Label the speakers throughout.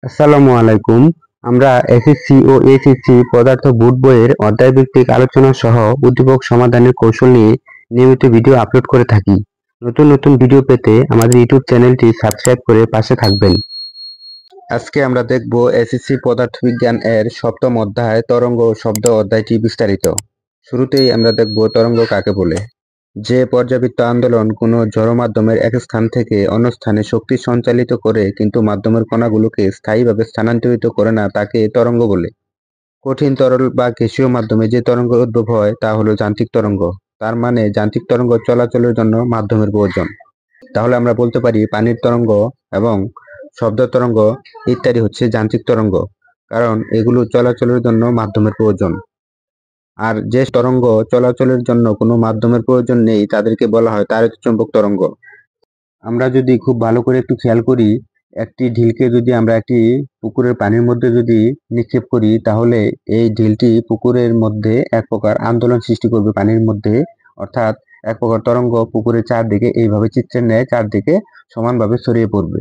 Speaker 1: আসসালামু আলাইকুম। আমরা এসএসসি ও এইচএসসি পদার্থ বোর্ড বইয়ের অধ্যায়ভিত্তিক আলোচনা সহ উদ্দীপক সমাধানের কৌশল নিয়ে নিয়মিত ভিডিও আপলোড করে থাকি। নতুন নতুন ভিডিও পেতে আমাদের ইউটিউব চ্যানেলটি সাবস্ক্রাইব করে পাশে থাকবেন। আজকে আমরা দেখব এসএসসি পদার্থবিজ্ঞান এর সপ্তম অধ্যায় তরঙ্গ ও শব্দ অধ্যায়টি বিস্তারিত। শুরুতেই আমরা দেখব তরঙ্গ কাকে বলে। যে পর্যাবৃত্ত আন্দোলন কোনো জড় মাধ্যমের এক স্থান থেকে অন্য স্থানে শক্তি সঞ্চালিত করে কিন্তু মাধ্যমের কণাগুলোকে স্থায়ীভাবে স্থানান্তরিত করে না তাকে তরঙ্গ বলে। কঠিন তরল বা গ্যাসীয় মাধ্যমে যে তরঙ্গ উদ্ভব হয় তা হলো যান্ত্রিক তরঙ্গ। তার মানে যান্ত্রিক তরঙ্গ চলাচলের জন্য মাধ্যমের প্রয়োজন। তাহলে আমরা বলতে পারি পানির তরঙ্গ এবং শব্দ তরঙ্গ ইত্যাদি হচ্ছে যান্ত্রিক তরঙ্গ, কারণ এগুলো চলাচলের জন্য মাধ্যমের প্রয়োজন। আর যে তরঙ্গ চলাচলের জন্য কোনো মাধ্যমের প্রয়োজন নেই তাদেরকে বলা হয় তাড়িৎ-চুম্বক তরঙ্গ। আমরা যদি খুব ভালো করে একটু খেয়াল করি, একটি ঢিলকে যদি আমরা একটি পুকুরের পানির মধ্যে যদি নিক্ষেপ করি তাহলে এই ঢিলটি পুকুরের মধ্যে এক প্রকার আন্দোলন সৃষ্টি করবে পানির মধ্যে, অর্থাৎ এক প্রকার তরঙ্গ পুকুরের চারদিকে এইভাবে চিত্রের ন্যায় চারদিকে সমানভাবে ছড়িয়ে পড়বে।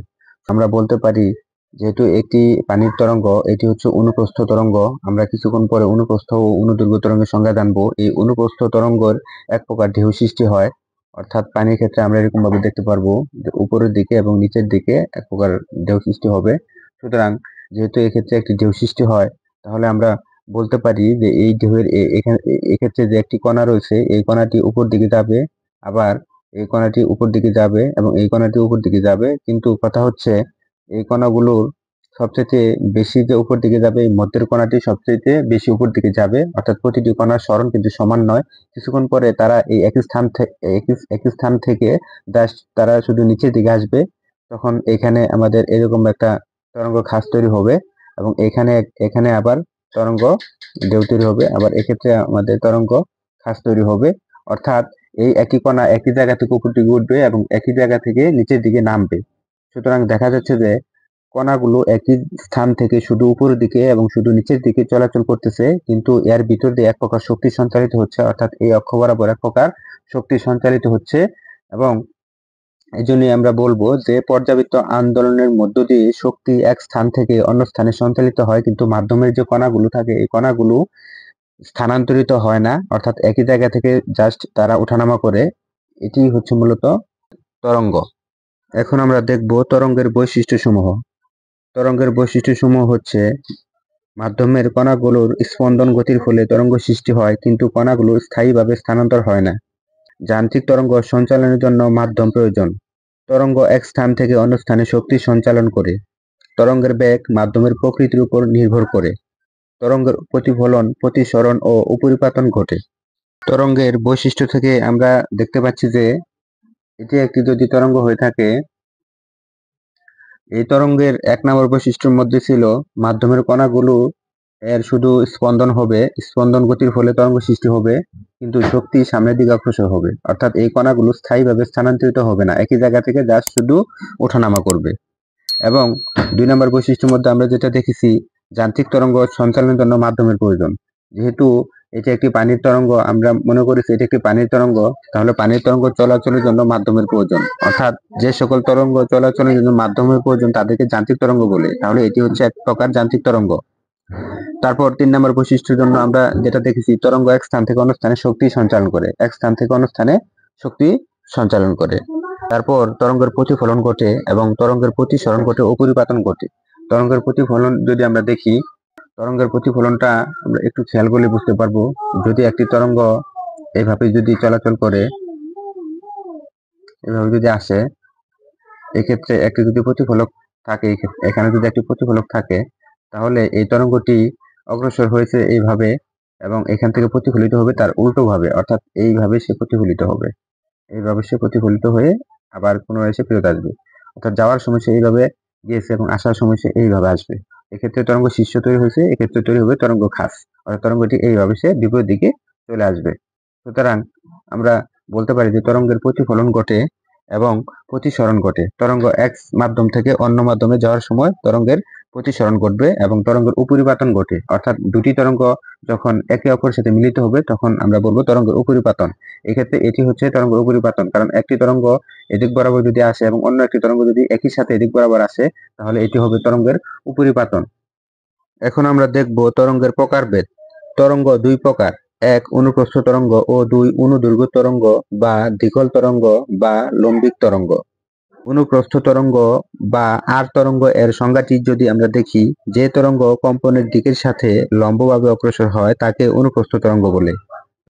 Speaker 1: আমরা বলতে পারি যেহেতু একটি পানির তরঙ্গ এটি হচ্ছে অনুপ্রস্থ তরঙ্গ। আমরা কিছুক্ষণ পরে অনুপ্রস্থ ও অনুদৈর্ঘ্য তরঙ্গের সংজ্ঞা জানবো। এই অনুপ্রস্থ তরঙ্গের এক প্রকার ঢেউ সৃষ্টি হয়, অর্থাৎ পানির ক্ষেত্রে আমরা এরকম ভাবে দেখতে পারবো যে উপরের দিকে এবং নিচের দিকে এক প্রকার ঢেউ সৃষ্টি হবে। সুতরাং যেহেতু এক্ষেত্রে একটি ঢেউ সৃষ্টি হয় তাহলে আমরা বলতে পারি যে এই ঢেউয়ের এক্ষেত্রে যে একটি কণা রয়েছে এই কণাটি উপর দিকে যাবে, আবার এই কণাটি উপর দিকে যাবে এবং এই কণাটি উপর দিকে যাবে, কিন্তু কথা হচ্ছে এই কণাগুলোর সবচেয়ে বেশি যে উপর দিকে যাবে এই মধ্যের কণাটি সবচেয়ে বেশি উপর দিকে যাবে, অর্থাৎ প্রতিটি কণার সরণ কিন্তু সমান নয়। কিছুক্ষণ পরে তারা এই একই স্থান থেকে জাস্ট তারা শুধু নিচের দিকে আসবে, তখন এখানে আমাদের এরকম একটা তরঙ্গ খাঁজ তৈরি হবে এবং এখানে এখানে আবার তরঙ্গ ঢেউ তৈরি হবে, আবার এক্ষেত্রে আমাদের তরঙ্গ খাঁজ তৈরি হবে। অর্থাৎ এই একই কণা একই জায়গা থেকে উপর দিকে উঠবে এবং একই জায়গা থেকে নিচের দিকে নামবে। সুতরাং দেখা যাচ্ছে যে কণাগুলো একই স্থান থেকে শুধু উপরের দিকে এবং শুধু নিচের দিকে চলাচল করতেছে, কিন্তু এর ভিতর দিয়ে এক প্রকার শক্তি সঞ্চালিত হচ্ছে, অর্থাৎ এই অক্ষ বরাবর এক প্রকার শক্তি সঞ্চালিত হচ্ছে। এবং এই জন্যই আমরা বলবো যে পর্যাবৃত্ত আন্দোলনের মধ্য দিয়ে শক্তি এক স্থান থেকে অন্য স্থানে সঞ্চালিত হয়, কিন্তু মাধ্যমের যে কণাগুলো থাকে এই কণাগুলো স্থানান্তরিত হয় না, অর্থাৎ একই জায়গা থেকে জাস্ট তারা ওঠানামা করে। এটি হচ্ছে মূলত তরঙ্গ। এখন আমরা দেখব তরঙ্গের বৈশিষ্ট্যসমূহ। তরঙ্গের বৈশিষ্ট্যসমূহ হচ্ছে মাধ্যমের কণাগুলোর স্পন্দন গতির ফলে তরঙ্গ সৃষ্টি হয়, কিন্তু কণাগুলো স্থায়ীভাবে স্থানান্তর হয় না। যান্ত্রিক তরঙ্গ সঞ্চালনের জন্য মাধ্যম প্রয়োজন। তরঙ্গ এক স্থান থেকে অন্য স্থানে শক্তি সঞ্চালন করে। তরঙ্গের বেগ মাধ্যমের প্রকৃতির উপর নির্ভর করে। তরঙ্গের প্রতিফলন, প্রতিসরণ ও উপরিপাতন ঘটে। তরঙ্গের বৈশিষ্ট্য থেকে আমরা দেখতে পাচ্ছি যে এটি একটি যদি তরঙ্গ হয়ে থাকে, এই তরঙ্গের এক নম্বর বৈশিষ্ট্যের মধ্যে ছিল মাধ্যমের কণাগুলো এর শুধু স্পন্দন হবে, স্পন্দন গতির ফলে তরঙ্গ সৃষ্টি হবে, কিন্তু শক্তি সামনের দিকে অগ্রসর হবে, অর্থাৎ এই কণাগুলো স্থায়ীভাবে স্থানান্তরিত হবে না, একই জায়গা থেকে জাস্ট শুধু ওঠানামা করবে। এবং দুই নম্বর বৈশিষ্ট্যের মধ্যে আমরা যেটা দেখেছি, যান্ত্রিক তরঙ্গ সঞ্চালনের জন্য মাধ্যমের প্রয়োজন। যেহেতু এটি একটি পানির তরঙ্গ, আমরা মনে করেছি এটি একটি পানির তরঙ্গ, তাহলে পানির তরঙ্গ চলাচলের জন্য মাধ্যমের প্রয়োজন, অর্থাৎ যে সকল তরঙ্গ চলাচলের জন্য মাধ্যমের প্রয়োজন তাদেরকে যান্ত্রিক তরঙ্গ বলে। তাহলে এটি হচ্ছে এক প্রকার যান্ত্রিক তরঙ্গ। তারপর তিন নম্বর বৈশিষ্ট্যের জন্য আমরা যেটা দেখেছি, তরঙ্গ এক স্থান থেকে অন্য স্থানে শক্তি সঞ্চালন করে, এক স্থান থেকে অন্য স্থানে শক্তি সঞ্চালন করে। তারপর তরঙ্গের প্রতিফলন ঘটে এবং তরঙ্গের প্রতিসরণ ঘটে, উপরিপাতন ঘটে। তরঙ্গের প্রতিফলন যদি আমরা দেখি, তরঙ্গের প্রতিফলনটা আমরা একটু খেয়াল করলে বুঝতে পারবো। যদি একটি তরঙ্গ এভাবে যদি চলাচল করে, এভাবে যদি আসে, এক্ষেত্রে একটি যদি প্রতিফলক থাকে, এখানে যদি একটি প্রতিফলক থাকে তাহলে এই তরঙ্গটি অগ্রসর হয়েছে এইভাবে এবং এখান থেকে প্রতিফলিত হবে তার উল্টো ভাবে, অর্থাৎ এইভাবে সে প্রতিফলিত হবে, এইভাবে সে প্রতিফলিত হয়ে আবার পুনরায় এসে ফেরত আসবে, অর্থাৎ যাওয়ার সময় সে এইভাবে গিয়েছে এবং আসার সময় সে এইভাবে আসবে। এক্ষেত্রে তরঙ্গ শীর্ষ তৈরি হয়েছে, এক্ষেত্রে তৈরি হবে তরঙ্গ খাস, অর্থাৎ তরঙ্গটি এইভাবে সে বিপরীত দিকে চলে আসবে। সুতরাং আমরা বলতে পারি যে তরঙ্গের প্রতিফলন ঘটে এবং প্রতিসরণ ঘটে। তরঙ্গ এক মাধ্যম থেকে অন্য মাধ্যমে যাওয়ার সময় তরঙ্গের প্রতিসরণ ঘটবে এবং তরঙ্গের উপরিপাতন ঘটে। অর্থাৎ দুটি তরঙ্গ যখন একে অপরের সাথে মিলিত হবে তখন আমরা বলবো তরঙ্গের উপরিপাতন। এক্ষেত্রে এটি হচ্ছে তরঙ্গের উপরিপাতন, কারণ একটি তরঙ্গ এদিক বরাবর যদি আসে এবং অন্য একটি তরঙ্গ যদি একই সাথে এদিক বরাবর আসে তাহলে এটি হবে তরঙ্গের উপরিপাতন। এখন আমরা দেখব তরঙ্গের প্রকারভেদ। তরঙ্গ দুই প্রকার, এক অনুপ্রস্থ তরঙ্গ ও দুই অনুদৈর্ঘ্য তরঙ্গ বা দ্বিকল তরঙ্গ বা লম্বিক তরঙ্গ। অনুপ্রস্থ তরঙ্গ বা আর তরঙ্গ এর সংজ্ঞাটি যদি আমরা দেখি, যে তরঙ্গ কম্পনের দিকের সাথে লম্বভাবে অগ্রসর হয় তাকে অনুপ্রস্থ তরঙ্গ বলে।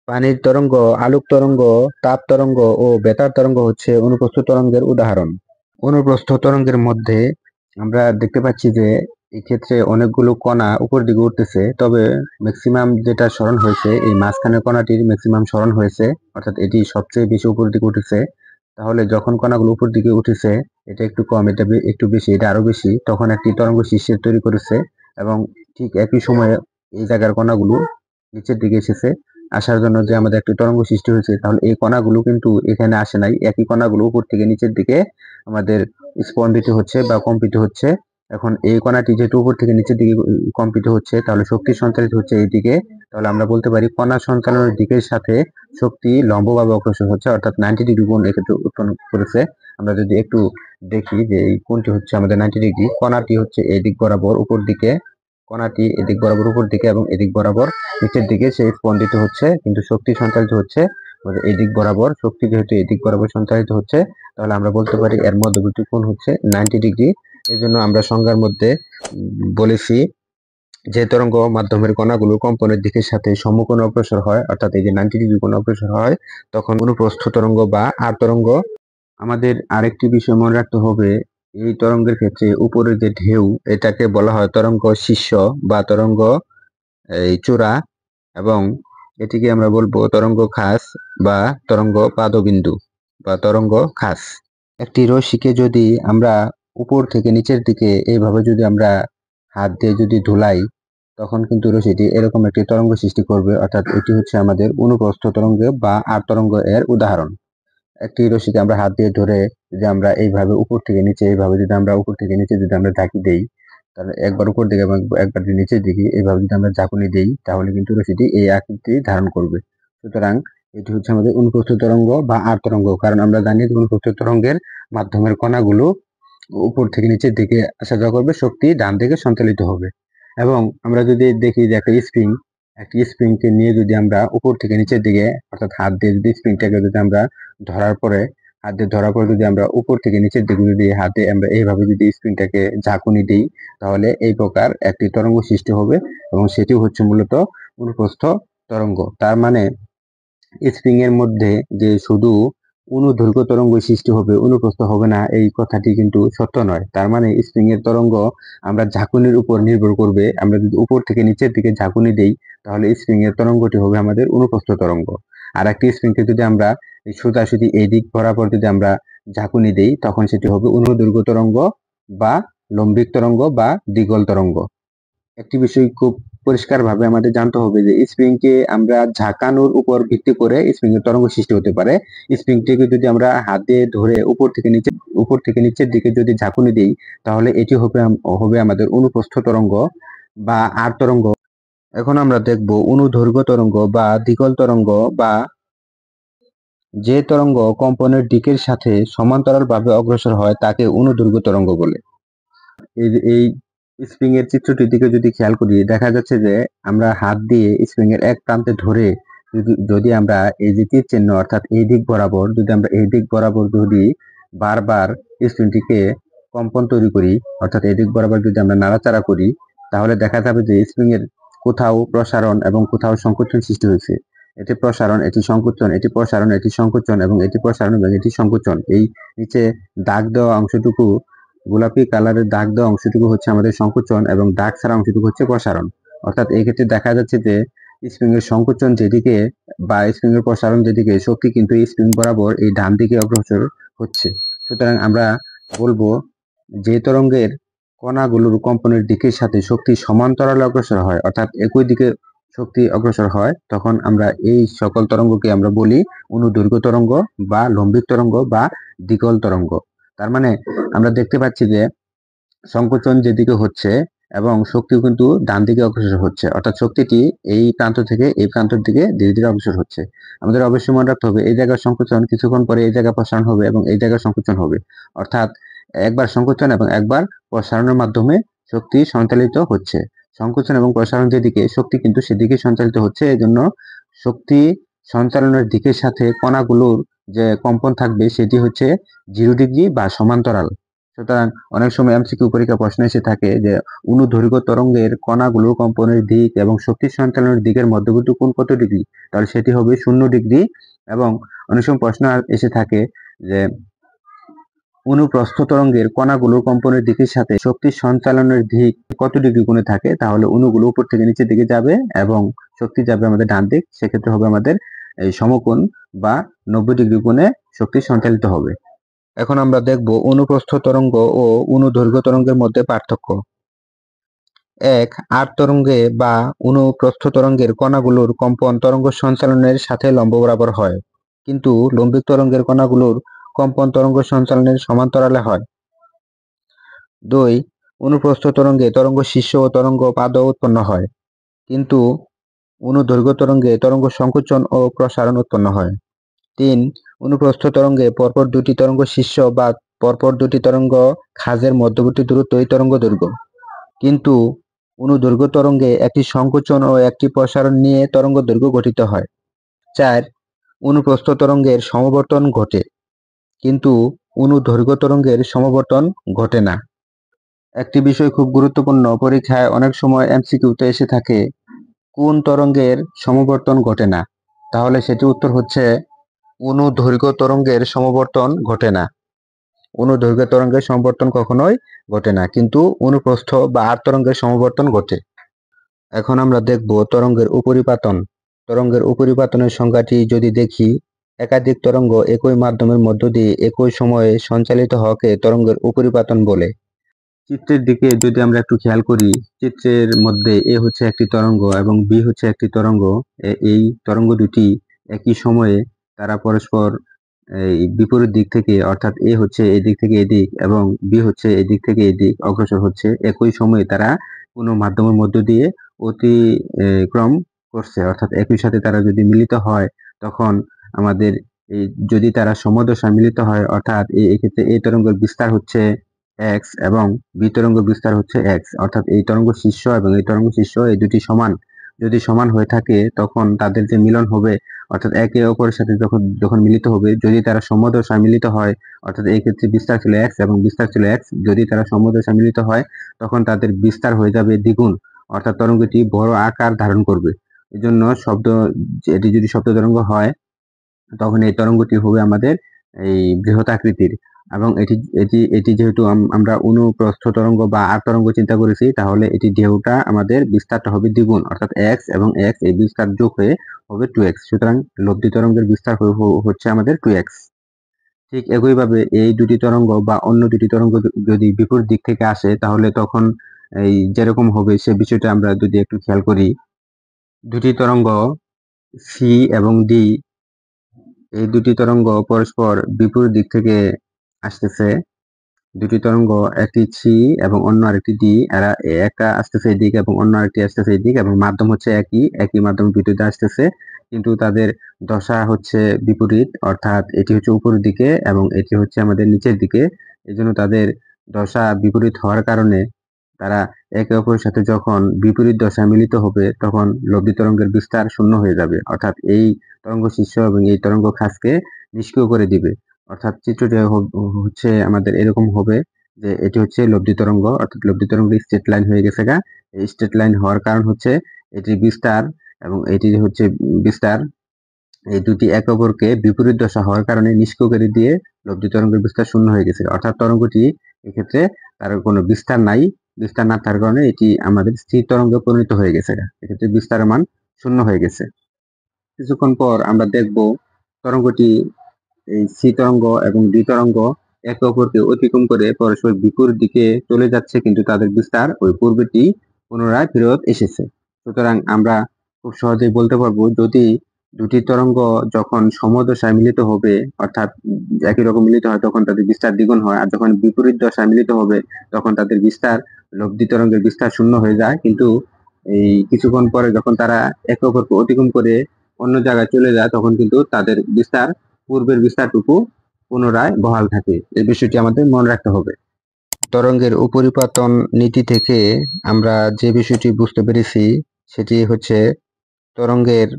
Speaker 1: পানির তরঙ্গ, আলোক তরঙ্গ, তাপ তরঙ্গ ও বেতার তরঙ্গ হচ্ছে অনুপ্রস্থ তরঙ্গের উদাহরণ। অনুপ্রস্থ তরঙ্গের মধ্যে আমরা দেখতে পাচ্ছি যে এই ক্ষেত্রে অনেকগুলো কণা উপর দিকে উঠতেছে, তবে ম্যাক্সিমাম যেটা স্মরণ হয়েছে এই মাঝখানের কণাটির ম্যাক্সিমাম স্মরণ হয়েছে, অর্থাৎ এটি সবচেয়ে বেশি উপর দিকে উঠেছে। তাহলে যখন কণাগুলো উপর দিকে উঠেছে এটা একটু কম, এটা একটু বেশি, এটা আরো বেশি, তখন একটি তরঙ্গ শীর্ষের তৈরি করেছে এবং ঠিক একই সময়ে এই জায়গার কণাগুলো নিচের দিকে এসেছে। আসার জন্য যে আমাদের একটি তরঙ্গ সৃষ্টি হয়েছে, তাহলে এই কণাগুলো কিন্তু এখানে আসে নাই, একই কণাগুলো উপর থেকে নিচের দিকে আমাদের স্পন্দিত হচ্ছে বা কম্পিত হচ্ছে। এখন এই কণাটি যেহেতু উপর থেকে নিচের দিকে কম্পিত হচ্ছে তাহলে শক্তি সঞ্চালিত হচ্ছে এইদিকে, তাহলে আমরা বলতে পারি কণা সঞ্চালনের দিকের সাথে শক্তি লম্বভাবে অগ্রসর হচ্ছে, অর্থাৎ 90 ডিগ্রি কোণ এক্ষেত্রে উৎপন্ন করেছে। আমরা যদি একটু দেখি যে এই কোণটি হচ্ছে আমাদের 90 ডিগ্রি, কণাটি হচ্ছে এদিক বরাবর উপর দিকে, কণাটি এদিক বরাবর উপর দিকে এবং এদিক বরাবর নিচের দিকে সে স্পন্দিত হচ্ছে, কিন্তু শক্তি সঞ্চালিত হচ্ছে এদিক বরাবর। শক্তি যেহেতু এদিক বরাবর সঞ্চালিত হচ্ছে তাহলে আমরা বলতে পারি এর মধ্যবর্তী কোণ হচ্ছে 90 ডিগ্রি। এই জন্য আমরা সংজ্ঞার মধ্যে বলেছি যে তরঙ্গ মাধ্যমের কণাগুলো কম্পনের দিকের সাথে সমকোণে অগ্রসর হয়, অর্থাৎ এই যে 90 ডিগ্রি কোণে অগ্রসর হয়, তখন অনুপ্রস্থ তরঙ্গ বা আর তরঙ্গ। আমাদের আরেকটি বিষয় মনে রাখতে হবে, এই তরঙ্গের ক্ষেত্রে উপরের যে ঢেউ এটাকে বলা হয় তরঙ্গ শীর্ষ বা তরঙ্গ এই চূড়া, এবং এটিকে আমরা বলবো তরঙ্গ খাস বা তরঙ্গ পাদবিন্দু বা তরঙ্গ খাস। একটি রশ্মিকে যদি আমরা উপর থেকে নিচের দিকে এইভাবে যদি আমরা হাত দিয়ে যদি ধুলাই তখন কিন্তু রশ্মিটি এরকম একটি তরঙ্গ সৃষ্টি করবে, অর্থাৎ এটি হচ্ছে আমাদের অনুপ্রস্থ তরঙ্গ বা আর তরঙ্গ এর উদাহরণ। একটি রশ্মিকে আমরা হাত দিয়ে ধরে যদি আমরা এইভাবে উপর থেকে নিচে এইভাবে যদি আমরা উপর থেকে নিচে যদি আমরা ঝাঁকি দেই, তাহলে একবার উপর দিকে এবং একবার যদি নিচের দিকে এইভাবে যদি আমরা ঝাঁকুনি দেই তাহলে কিন্তু রশ্মিটি এই আকৃতি ধারণ করবে। সুতরাং এটি হচ্ছে আমাদের অনুপ্রস্থ তরঙ্গ বা আর তরঙ্গ, কারণ আমরা জানি যে অনুপ্রস্থ তরঙ্গের মাধ্যমের কণাগুলো উপর থেকে নিচের দিকে আসা যাওয়া করবে, শক্তি ডান দিকে সঞ্চালিত হবে। এবং আমরা যদি দেখি যে একটি স্প্রিংকে নিয়ে যদি আমরা উপর থেকে নিচের দিকে অর্থাৎ হাত দিয়ে যদি স্প্রিংটাকে যদি আমরা ধরার পরে হাত দিয়ে ধরার পরে যদি আমরা উপর থেকে নিচের দিকে যদি হাতে আমরা এইভাবে যদি স্প্রিংটাকে ঝাঁকুনি দিই তাহলে এই প্রকার একটি তরঙ্গ সৃষ্টি হবে এবং সেটি হচ্ছে মূলত অনুপ্রস্থ তরঙ্গ। তার মানে স্প্রিং এর মধ্যে যে শুধু অনুদৈর্ঘ্য তরঙ্গ সৃষ্টি হবে, অনুপ্রস্থ হবে না, এই কথাটি কিন্তু সত্য নয়। তার মানে স্প্রিং এর তরঙ্গ আমরা ঝাঁকুনির উপর নির্ভর করবে। আমরা যদি উপর থেকে নিচের দিকে ঝাঁকুনি দেই তাহলে স্প্রিং এর তরঙ্গটি হবে আমাদের অনুপ্রস্থ তরঙ্গ। আর একটি স্প্রিংকে যদি আমরা সোজাসুজি এই দিক বরাবর যদি আমরা ঝাঁকুনি দেই তখন সেটি হবে অনুদৈর্ঘ্য তরঙ্গ বা লম্বিক তরঙ্গ বা দ্বিগল তরঙ্গ। একটি বিষয় খুব পরিষ্কারভাবে আমাদের জানতে হবে যে স্প্রিংকে আমরা ঝাঁকানোর উপর ভিত্তি করে স্প্রিং এর তরঙ্গ সৃষ্টি হতে পারে। স্প্রিংটিকে যদি আমরা হাত দিয়ে ধরে উপর থেকে নিচের দিকে যদি ঝাঁকুনি দিই তাহলে এটি হবে আমাদের অনুপ্রস্থ তরঙ্গ বা আর তরঙ্গ। এখন আমরা দেখব অনুদৈর্ঘ্য তরঙ্গ বা দ্বিগল তরঙ্গ, বা যে তরঙ্গ কম্পনের দিকের সাথে সমান্তরালভাবে অগ্রসর হয় তাকে অনুদৈর্ঘ্য তরঙ্গ বলে। এই স্প্রিং এর চিত্রটির দিকে যদি খেয়াল করি দেখা যাচ্ছে যে আমরা হাত দিয়ে স্প্রিং এর এক প্রান্তে ধরে যদি আমরা এই যে তীর চিহ্ন অর্থাৎ এই দিক বরাবর যদি বারবার স্প্রিংটিকে কম্পন তৈরি করি, অর্থাৎ এই দিক বরাবর যদি আমরা নাড়াচাড়া করি তাহলে দেখা যাবে যে স্প্রিং এর কোথাও প্রসারণ এবং কোথাও সংকোচন সৃষ্টি হয়েছে। এটি প্রসারণ, এটি সংকোচন, এটি প্রসারণ, এটি সংকোচন এবং এটি প্রসারণ এবং এটি সংকোচন। এই নিচে দাগ দেওয়া অংশটুকু, গোলাপি কালারের দাগ দেওয়া অংশটুকু হচ্ছে আমাদের সংকোচন এবং দাগ ছাড়া অংশটুকু হচ্ছে প্রসারণ। অর্থাৎ এই ক্ষেত্রে দেখা যাচ্ছে যে স্প্রিং এর সংকোচন যেদিকে বা স্প্রিং এর প্রসারণ যেদিকে, শক্তি কিন্তু স্প্রিং বরাবর এই ডান দিকে অগ্রসর হচ্ছে। সুতরাং আমরা বলবো যে তরঙ্গের কণাগুলোর কম্পনের দিকের সাথে শক্তি সমান্তরালে অগ্রসর হয়, অর্থাৎ একই দিকে শক্তি অগ্রসর হয়, তখন আমরা এই সকল তরঙ্গকে আমরা বলি অনুদৈর্ঘ্য তরঙ্গ বা লম্বিক তরঙ্গ বা দ্বিগল তরঙ্গ। তার মানে আমরা দেখতে পাচ্ছি যে সংকোচন যেদিকে হচ্ছে এবং শক্তি কিন্তু ডান দিকে অগ্রসর হচ্ছে, অর্থাৎ শক্তিটি এই প্রান্ত থেকে এই প্রান্তের দিকে ধীরে ধীরে অগ্রসর হচ্ছে। আমাদের অবশ্যই মনে রাখতে হবে এই জায়গার সংকোচন কিছুক্ষণ পরে এই জায়গা প্রসারণ হবে এবং এই জায়গার সংকোচন হবে, অর্থাৎ একবার সংকোচন এবং একবার প্রসারণের মাধ্যমে শক্তি সঞ্চালিত হচ্ছে। সংকোচন এবং প্রসারণ যেদিকে শক্তি কিন্তু সেদিকে সঞ্চালিত হচ্ছে, এজন্য শক্তি সঞ্চালনের দিকের সাথে কণাগুলোর যে কম্পন থাকবে সেটি হচ্ছে 0 ডিগ্রি বা সমান্তরাল। সুতরাং অনেক সময় এমসিকিউ পরীক্ষা প্রশ্ন এসে থাকে যে অনুদৈর্ঘ্য তরঙ্গের কণাগুলোর কম্পনের দিক এবং শক্তি সঞ্চালনের দিকের মধ্যবর্তী কোণ কত ডিগ্রি, তাহলে সেটি হবে 0 ডিগ্রি। এবং অনেক সময় প্রশ্ন এসে থাকে যে অনুপ্রস্থ তরঙ্গের কণাগুলোর কম্পনের দিকের সাথে শক্তি সঞ্চালনের দিক কত ডিগ্রি কোণে থাকে, তাহলে অণুগুলো উপর থেকে নিচের দিকে যাবে এবং শক্তি যাবে আমাদের ডান দিক, সেক্ষেত্রে হবে আমাদের এই সমকোণ বা 90 ডিগ্রি কোণে শক্তি সঞ্চালিত হবে। এখন আমরা দেখব অনুপ্রস্থ তরঙ্গ ও অনুদৈর্ঘ্য তরঙ্গের মধ্যে পার্থক্য। এক, আর তরঙ্গে বা অনুপ্রস্থ তরঙ্গের কণাগুলোর কম্পন তরঙ্গ সঞ্চালনের সাথে লম্ব বরাবর হয়, কিন্তু লম্বিক তরঙ্গের কণাগুলোর কম্পন তরঙ্গ সঞ্চালনের সমান্তরালে হয়। 2, অনুপ্রস্থ তরঙ্গে তরঙ্গ শীর্ষ ও তরঙ্গ পাদ উৎপন্ন হয়, কিন্তু অনুদৈর্ঘ্য তরঙ্গে তরঙ্গ সংকোচন ও প্রসারণ উৎপন্ন হয়। 3, অনুপ্রস্থ তরঙ্গে পরপর দুটি তরঙ্গ শীর্ষ বা পরপর দুটি তরঙ্গ খাঁজের মধ্যবর্তী দূরত্বই তরঙ্গ দৈর্ঘ্য, কিন্তু অনুদৈর্ঘ্য তরঙ্গে একটি সংকোচন ও একটি প্রসারণ নিয়ে তরঙ্গ দৈর্ঘ্য গঠিত হয়। 4, অনুপ্রস্থ তরঙ্গের সমবর্তন ঘটে, কিন্তু অনুদৈর্ঘ্য তরঙ্গের সমবর্তন ঘটে না। একটি বিষয় খুব গুরুত্বপূর্ণ, পরীক্ষায় অনেক সময় এমসিকিউতে এসে থাকে কোন তরঙ্গের সমবর্তন ঘটে না, তাহলে সেটি উত্তর হচ্ছে অনুদৈর্ঘ্য তরঙ্গের সমবর্তন ঘটে না। অনুদৈর্ঘ্য তরঙ্গের সমবর্তন কখনোই ঘটে না, কিন্তু অনুপ্রস্থ বা আর তরঙ্গের সমবর্তন ঘটে। এখন আমরা দেখব তরঙ্গের উপরিপাতন। তরঙ্গের উপরিপাতনের সংজ্ঞাটি যদি দেখি, একাধিক তরঙ্গ একই মাধ্যমের মধ্য দিয়ে একই সময়ে সঞ্চালিত হওয়াকে তরঙ্গের উপরিপাতন বলে। চিত্রের দিকে যদি আমরা একটু খেয়াল করি, চিত্রের মধ্যে এ হচ্ছে একটি তরঙ্গ এবং বি হচ্ছে একটি তরঙ্গ। এই তরঙ্গ দুটি একই সময়ে তারা পরস্পর এই বিপরীত দিক থেকে, অর্থাৎ এ হচ্ছে এই দিক থেকে এদিক এবং বি হচ্ছে এই দিক থেকে এদিক অগ্রসর হচ্ছে, একই সময়ে তারা কোনো মাধ্যমের মধ্য দিয়ে অতিক্রম করছে, অর্থাৎ একই সাথে তারা যদি মিলিত হয় তখন আমাদের এই যদি তারা সমদশায় মিলিত হয়, অর্থাৎ এক্ষেত্রে এই তরঙ্গের বিস্তার হচ্ছে x এবং বি তরঙ্গ বিস্তার হচ্ছে x, অর্থাৎ এই তরঙ্গ শীর্ষ এবং এই তরঙ্গ শীর্ষ এই দুটি সমান যদি সমান হয়ে থাকে তখন তাদের যে মিলন হবে, অর্থাৎ একে অপরের সাথে যখন যখন মিলিত হবে, যদি তারা সমদশায় মিলিত হয়, অর্থাৎ এই ক্ষেত্রে বিস্তার ছিল x এবং বিস্তার ছিল x, যদি তারা সমদশায় মিলিত হয় তখন তাদের বিস্তার হয়ে যাবে দ্বিগুণ, অর্থাৎ তরঙ্গটি বড় আকার ধারণ করবে। এজন্য এটি যদি শব্দ তরঙ্গ হয় তখন এই তরঙ্গটি হবে আমাদের এই বৃহৎ আকৃতির, এবং এটি এটি এটি যেহেতু আমরা অনুপ্রস্থ তরঙ্গ বা আর তরঙ্গ চিন্তা করেছি, তাহলে এটি ঢেউটা আমাদের বিস্তারটা হবে দ্বিগুণ, অর্থাৎ x এবং x এই বিস্তার যোগ হয়ে হবে 2x, সুতরাং লব্ধি তরঙ্গের বিস্তার হচ্ছে আমাদের 2x। ঠিক একইভাবে এই দুটি তরঙ্গ বা অন্য দুটি তরঙ্গ যদি বিপরীত দিক থেকে আসে তাহলে তখন এই যেরকম হবে সে বিষয়টা আমরা যদি একটু খেয়াল করি, দুটি তরঙ্গ সি এবং ডি, এই দুটি তরঙ্গ পরস্পর বিপরীত দিক থেকে আসতেছে। দুটি তরঙ্গ, একটি সি এবং অন্য আরেকটি ডি, এরা একটা আসতেছে এদিক এবং অন্য আরেকটি আসতেছে এদিক, এবং মাধ্যম হচ্ছে একই মাধ্যম বিপরীতে আসতেছে, কিন্তু তাদের দশা হচ্ছে বিপরীত, অর্থাৎ এটি হচ্ছে উপরের দিকে এবং এটি হচ্ছে আমাদের নিচের দিকে। এজন্য তাদের দশা বিপরীত হওয়ার কারণে তারা একে অপরের সাথে যখন বিপরীত দশায় মিলিত হবে তখন লব্ধি তরঙ্গের বিস্তার শূন্য হয়ে যাবে, অর্থাৎ এই তরঙ্গ শীর্ষ এবং এই তরঙ্গ খাঁজকে নিষ্ক্রিয় করে দিবে। অর্থাৎ চিত্রটি হচ্ছে আমাদের এরকম হবে যে এটি হচ্ছে লব্ধি তরঙ্গ, অর্থাৎ লব্ধি তরঙ্গ স্ট্রেট লাইন হয়ে গেছে গা। এই স্ট্রেট লাইন হওয়ার কারণ হচ্ছে এটির বিস্তার এবং এটি হচ্ছে বিস্তার, এই দুটি একে অপরকে বিপরীত দশা হওয়ার কারণে নিষ্ক্রিয় করে দিয়ে লব্ধি তরঙ্গের বিস্তার শূন্য হয়ে গেছে, অর্থাৎ তরঙ্গটি এক্ষেত্রে তার কোনো বিস্তার নাই। বিস্তার না থাকার কারণে এটি আমাদের স্থির তরঙ্গে পরিণত হয়ে গেছে, এক্ষেত্রে বিস্তারের মান শূন্য হয়ে গেছে। কিছুক্ষণ পর আমরা দেখব তরঙ্গটি এই সি তরঙ্গ এবং ডি তরঙ্গ একে অপরকে অতিক্রম করে পরস্পর বিপরীত দিকে চলে যাচ্ছে, কিন্তু তাদের বিস্তার ওই পূর্বেটি পুনরায় ফেরত এসেছে। সুতরাং আমরা খুব সহজেই বলতে পারবো, যদি দুটি তরঙ্গ যখন সমদশায় মিলিত হবে, অর্থাৎ একই রকম মিলিত হয়, তখন তাদের বিস্তার দ্বিগুণ হয়। আর যখন বিপরীত দশায় মিলিত হবে, তখন তাদের বিস্তার, লব্ধি তরঙ্গের বিস্তার শূন্য হয়ে যায়। কিন্তু এই কিছুক্ষণ পরে যখন তারা একে অপরকে অতিক্রম করে অন্য জায়গায় চলে যায়, তখন কিন্তু তাদের বিস্তার, পূর্বের বিস্তারটুকু পুনরায় বহাল থাকে। এই বিষয়টি আমাদের মনে রাখতে হবে। তরঙ্গের উপরিপাতন নীতি থেকে আমরা যে বিষয়টি বুঝতে পেরেছি সেটি হচ্ছে, তরঙ্গের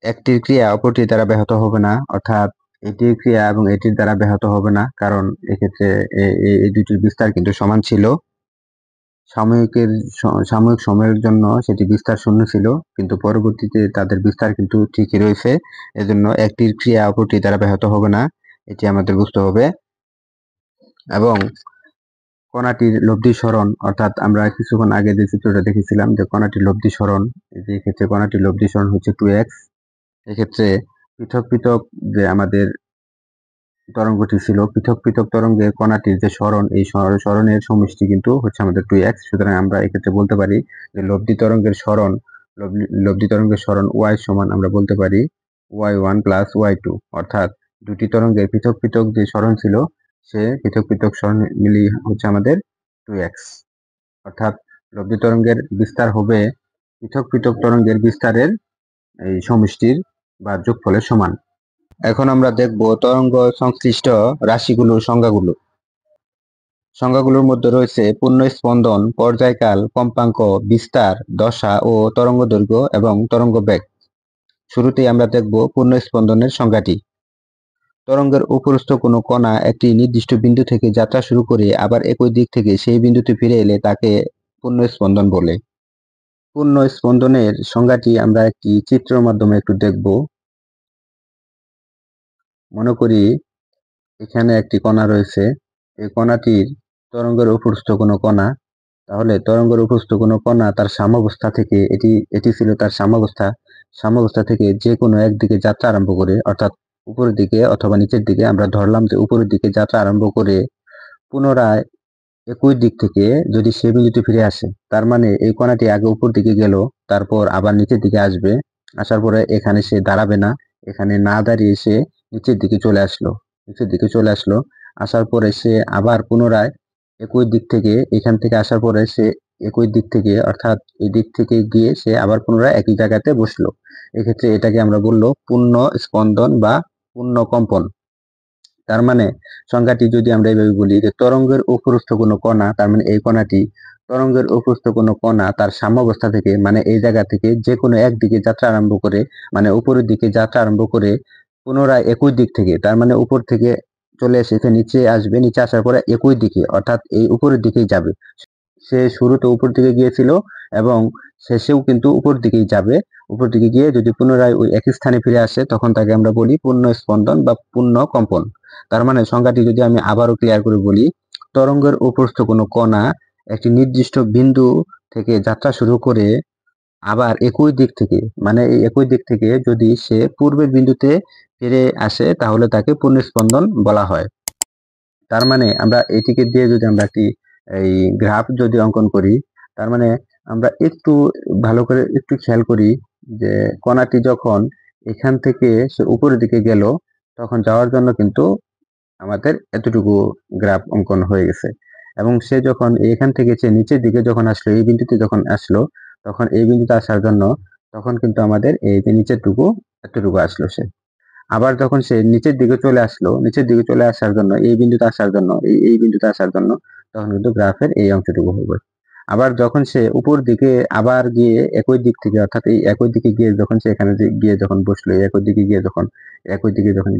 Speaker 1: একটির ক্রিয়া অপরটির দ্বারা ব্যাহত হবে না, অর্থাৎ এটির ক্রিয়া এবং এটির দ্বারা ব্যাহত হবে না, কারণ এক্ষেত্রে এই দুটির বিস্তার কিন্তু সমান ছিল। সাময়িক সময়ের জন্য সেটি বিস্তার শূন্য ছিল, কিন্তু পরবর্তীতে তাদের বিস্তার কিন্তু ঠিকই রয়েছে। এজন্য একটির ক্রিয়া অপরটির দ্বারা ব্যাহত হবে না, এটি আমাদের বুঝতে হবে। এবং কণাটির লব্ধি সরণ, অর্থাৎ আমরা কিছুক্ষণ আগে যে চিত্রটা দেখেছিলাম যে কণাটির লব্ধি সরণ, যে ক্ষেত্রে কণাটির লব্ধি সরণ হচ্ছে 2x। এক্ষেত্রে পৃথক পৃথক যে আমাদের তরঙ্গটি ছিল, পৃথক পৃথক তরঙ্গে কণাটির যে সরণ, এই সরণের সমষ্টি কিন্তু হচ্ছে আমাদের 2x। সুতরাং আমরা এক্ষেত্রে বলতে পারি যে লব্ধি তরঙ্গের সরণ y সমান আমরা বলতে পারি y1 প্লাস y2, অর্থাৎ দুটি তরঙ্গের পৃথক পৃথক যে সরণ ছিল, সে পৃথক পৃথক সরণ মিলিয়ে হচ্ছে আমাদের 2x। অর্থাৎ লব্ধি তরঙ্গের বিস্তার হবে পৃথক পৃথক তরঙ্গের বিস্তারের এই সমষ্টির বা যোগফলের সমান। এখন আমরা দেখব তরঙ্গ সংশ্লিষ্ট রাশিগুলোর সংজ্ঞাগুলো। সংজ্ঞাগুলোর মধ্যে রয়েছে পূর্ণ স্পন্দন, পর্যায়কাল, কম্পাঙ্ক, বিস্তার, দশা ও তরঙ্গ দৈর্ঘ্য এবং তরঙ্গ বেগ। শুরুতেই আমরা দেখব পূর্ণ স্পন্দনের সংজ্ঞাটি। তরঙ্গের উপরস্থ কোনো কণা একটি নির্দিষ্ট বিন্দু থেকে যাত্রা শুরু করে আবার একই দিক থেকে সেই বিন্দুতে ফিরে এলে তাকে পূর্ণ স্পন্দন বলে। পূর্ণ স্পন্দনের সংজ্ঞাটি আমরা একটি চিত্রের মাধ্যমে একটু দেখব। মনে করি এখানে একটি কণা রয়েছে, এই কণাটির তরঙ্গের উপরস্থ কোনো কণা। তাহলে তরঙ্গের উপরস্থ কোনো কণা তার সাম্যাবস্থা থেকে, এটি ছিল তার সাম্যাবস্থা থেকে যে কোনো একদিকে যাত্রা আরম্ভ করে, অর্থাৎ উপরের দিকে অথবা নিচের দিকে, আমরা ধরলাম যে উপরের দিকে যাত্রা আরম্ভ করে পুনরায় একই দিক থেকে যদি সে বিন্দুতে ফিরে আসে, তার মানে এই কণাটি আগে উপর দিকে গেল, তারপর আবার নিচের দিকে আসবে, আসার পরে এখানে সে দাঁড়াবে না, এখানে না দাঁড়িয়ে সে নিচের দিকে চলে আসলো, আসার পরে সে আবার পুনরায় একই দিক থেকে, এখান থেকে আসার পরে সে একই দিক থেকে, অর্থাৎ এই দিক থেকে গিয়ে সে আবার পুনরায় একই জায়গাতে বসলো। এক্ষেত্রে এটাকে আমরা বললো পূর্ণ স্পন্দন বা পূর্ণ কম্পন। তার মানে সংজ্ঞাটি যদি আমরা এইভাবে বলি যে তরঙ্গের উপরস্থ কোনো কণা, তার মানে এই কণাটি তরঙ্গের উপরস্থ কোনো কণা তার সাম্যাবস্থা থেকে, মানে এই জায়গা থেকে যে কোনো একদিকে যাত্রা আরম্ভ করে, মানে উপরের দিকে যাত্রা আরম্ভ করে পুনরায় একই দিক থেকে, তার মানে উপর থেকে চলে এসে নিচে আসবে, নিচে আসার পরে একই দিকে, অর্থাৎ এই উপরের দিকেই যাবে। সে শুরুতে উপর দিকে গিয়েছিল এবং শেষেও কিন্তু উপর দিকেই যাবে। উপর দিকে গিয়ে যদি পুনরায় ওই একই স্থানে ফিরে আসে, তখন তাকে আমরা বলি পূর্ণ স্পন্দন বা পূর্ণ কম্পন। তার মানে সংজ্ঞাটি যদি আমি আবারও ক্লিয়ার করে বলি, তরঙ্গের উপরস্থ কোনো কণা একটি নির্দিষ্ট বিন্দু থেকে যাত্রা শুরু করে আবার একই দিক থেকে, মানে এই একই দিক থেকে যদি সে পূর্বের বিন্দুতে ফিরে আসে, তাহলে তাকে পূর্ণ স্পন্দন বলা হয়। তার মানে আমরা এটিকে দিয়ে যদি আমরা একটি এই গ্রাফ যদি অঙ্কন করি, তার মানে আমরা একটু ভালো করে একটু খেয়াল করি যে কণাটি যখন এখান থেকে সে উপরের দিকে গেল, তখন যাওয়ার জন্য কিন্তু আমাদের এতটুকু গ্রাফ অঙ্কন হয়ে গেছে। এবং সে যখন এখান থেকে সে নিচের দিকে যখন আসলো, এই বিন্দুতে যখন আসলো, তখন এই বিন্দুতে আসার জন্য তখন কিন্তু আমাদের এই যে নিচেরটুকু এতটুকু আসলো সে। আবার যখন সে নিচের দিকে চলে আসার জন্য, এই বিন্দুতে আসার জন্য, এই বিন্দুতে আসার জন্য, তখন কিন্তু গ্রাফের এই অংশটুকু হবে। আবার যখন সে উপর দিকে আবার গিয়ে একই দিক থেকে, অর্থাৎ এই একই দিকে গিয়ে যখন সে এখানে গিয়ে যখন বসলো, একই দিকে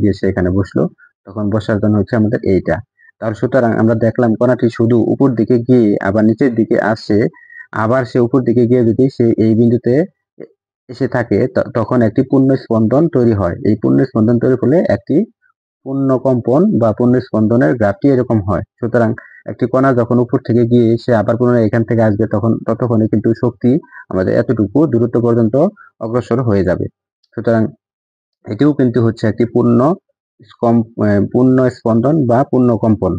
Speaker 1: গিয়ে সে এখানে বসলো, তখন বসার জন্য হচ্ছে আমাদের এইটা। তার সুতরাং আমরা দেখলাম কণাটি শুধু উপর দিকে গিয়ে আবার নিচের দিকে আসে, আবার সে উপর দিকে গিয়ে যদি সে এই বিন্দুতে এসে থাকে, তখন একটি পূর্ণ স্পন্দন তৈরি হয়। এই পূর্ণ স্পন্দন তৈরি হলে একটি পূর্ণ কম্পন বা পূর্ণ স্পন্দনের গ্রাফটি এরকম হয়। সুতরাং একটি কণা যখন উপর থেকে গিয়ে সে আবার পুনরায় এখান থেকে আসবে, ততক্ষণে কিন্তু শক্তি আমাদের এতটুকু দূরত্ব পর্যন্ত অগ্রসর হয়ে যাবে। সুতরাং এটিও কিন্তু হচ্ছে একটি পূর্ণ স্পন্দন বা পূর্ণ কম্পন।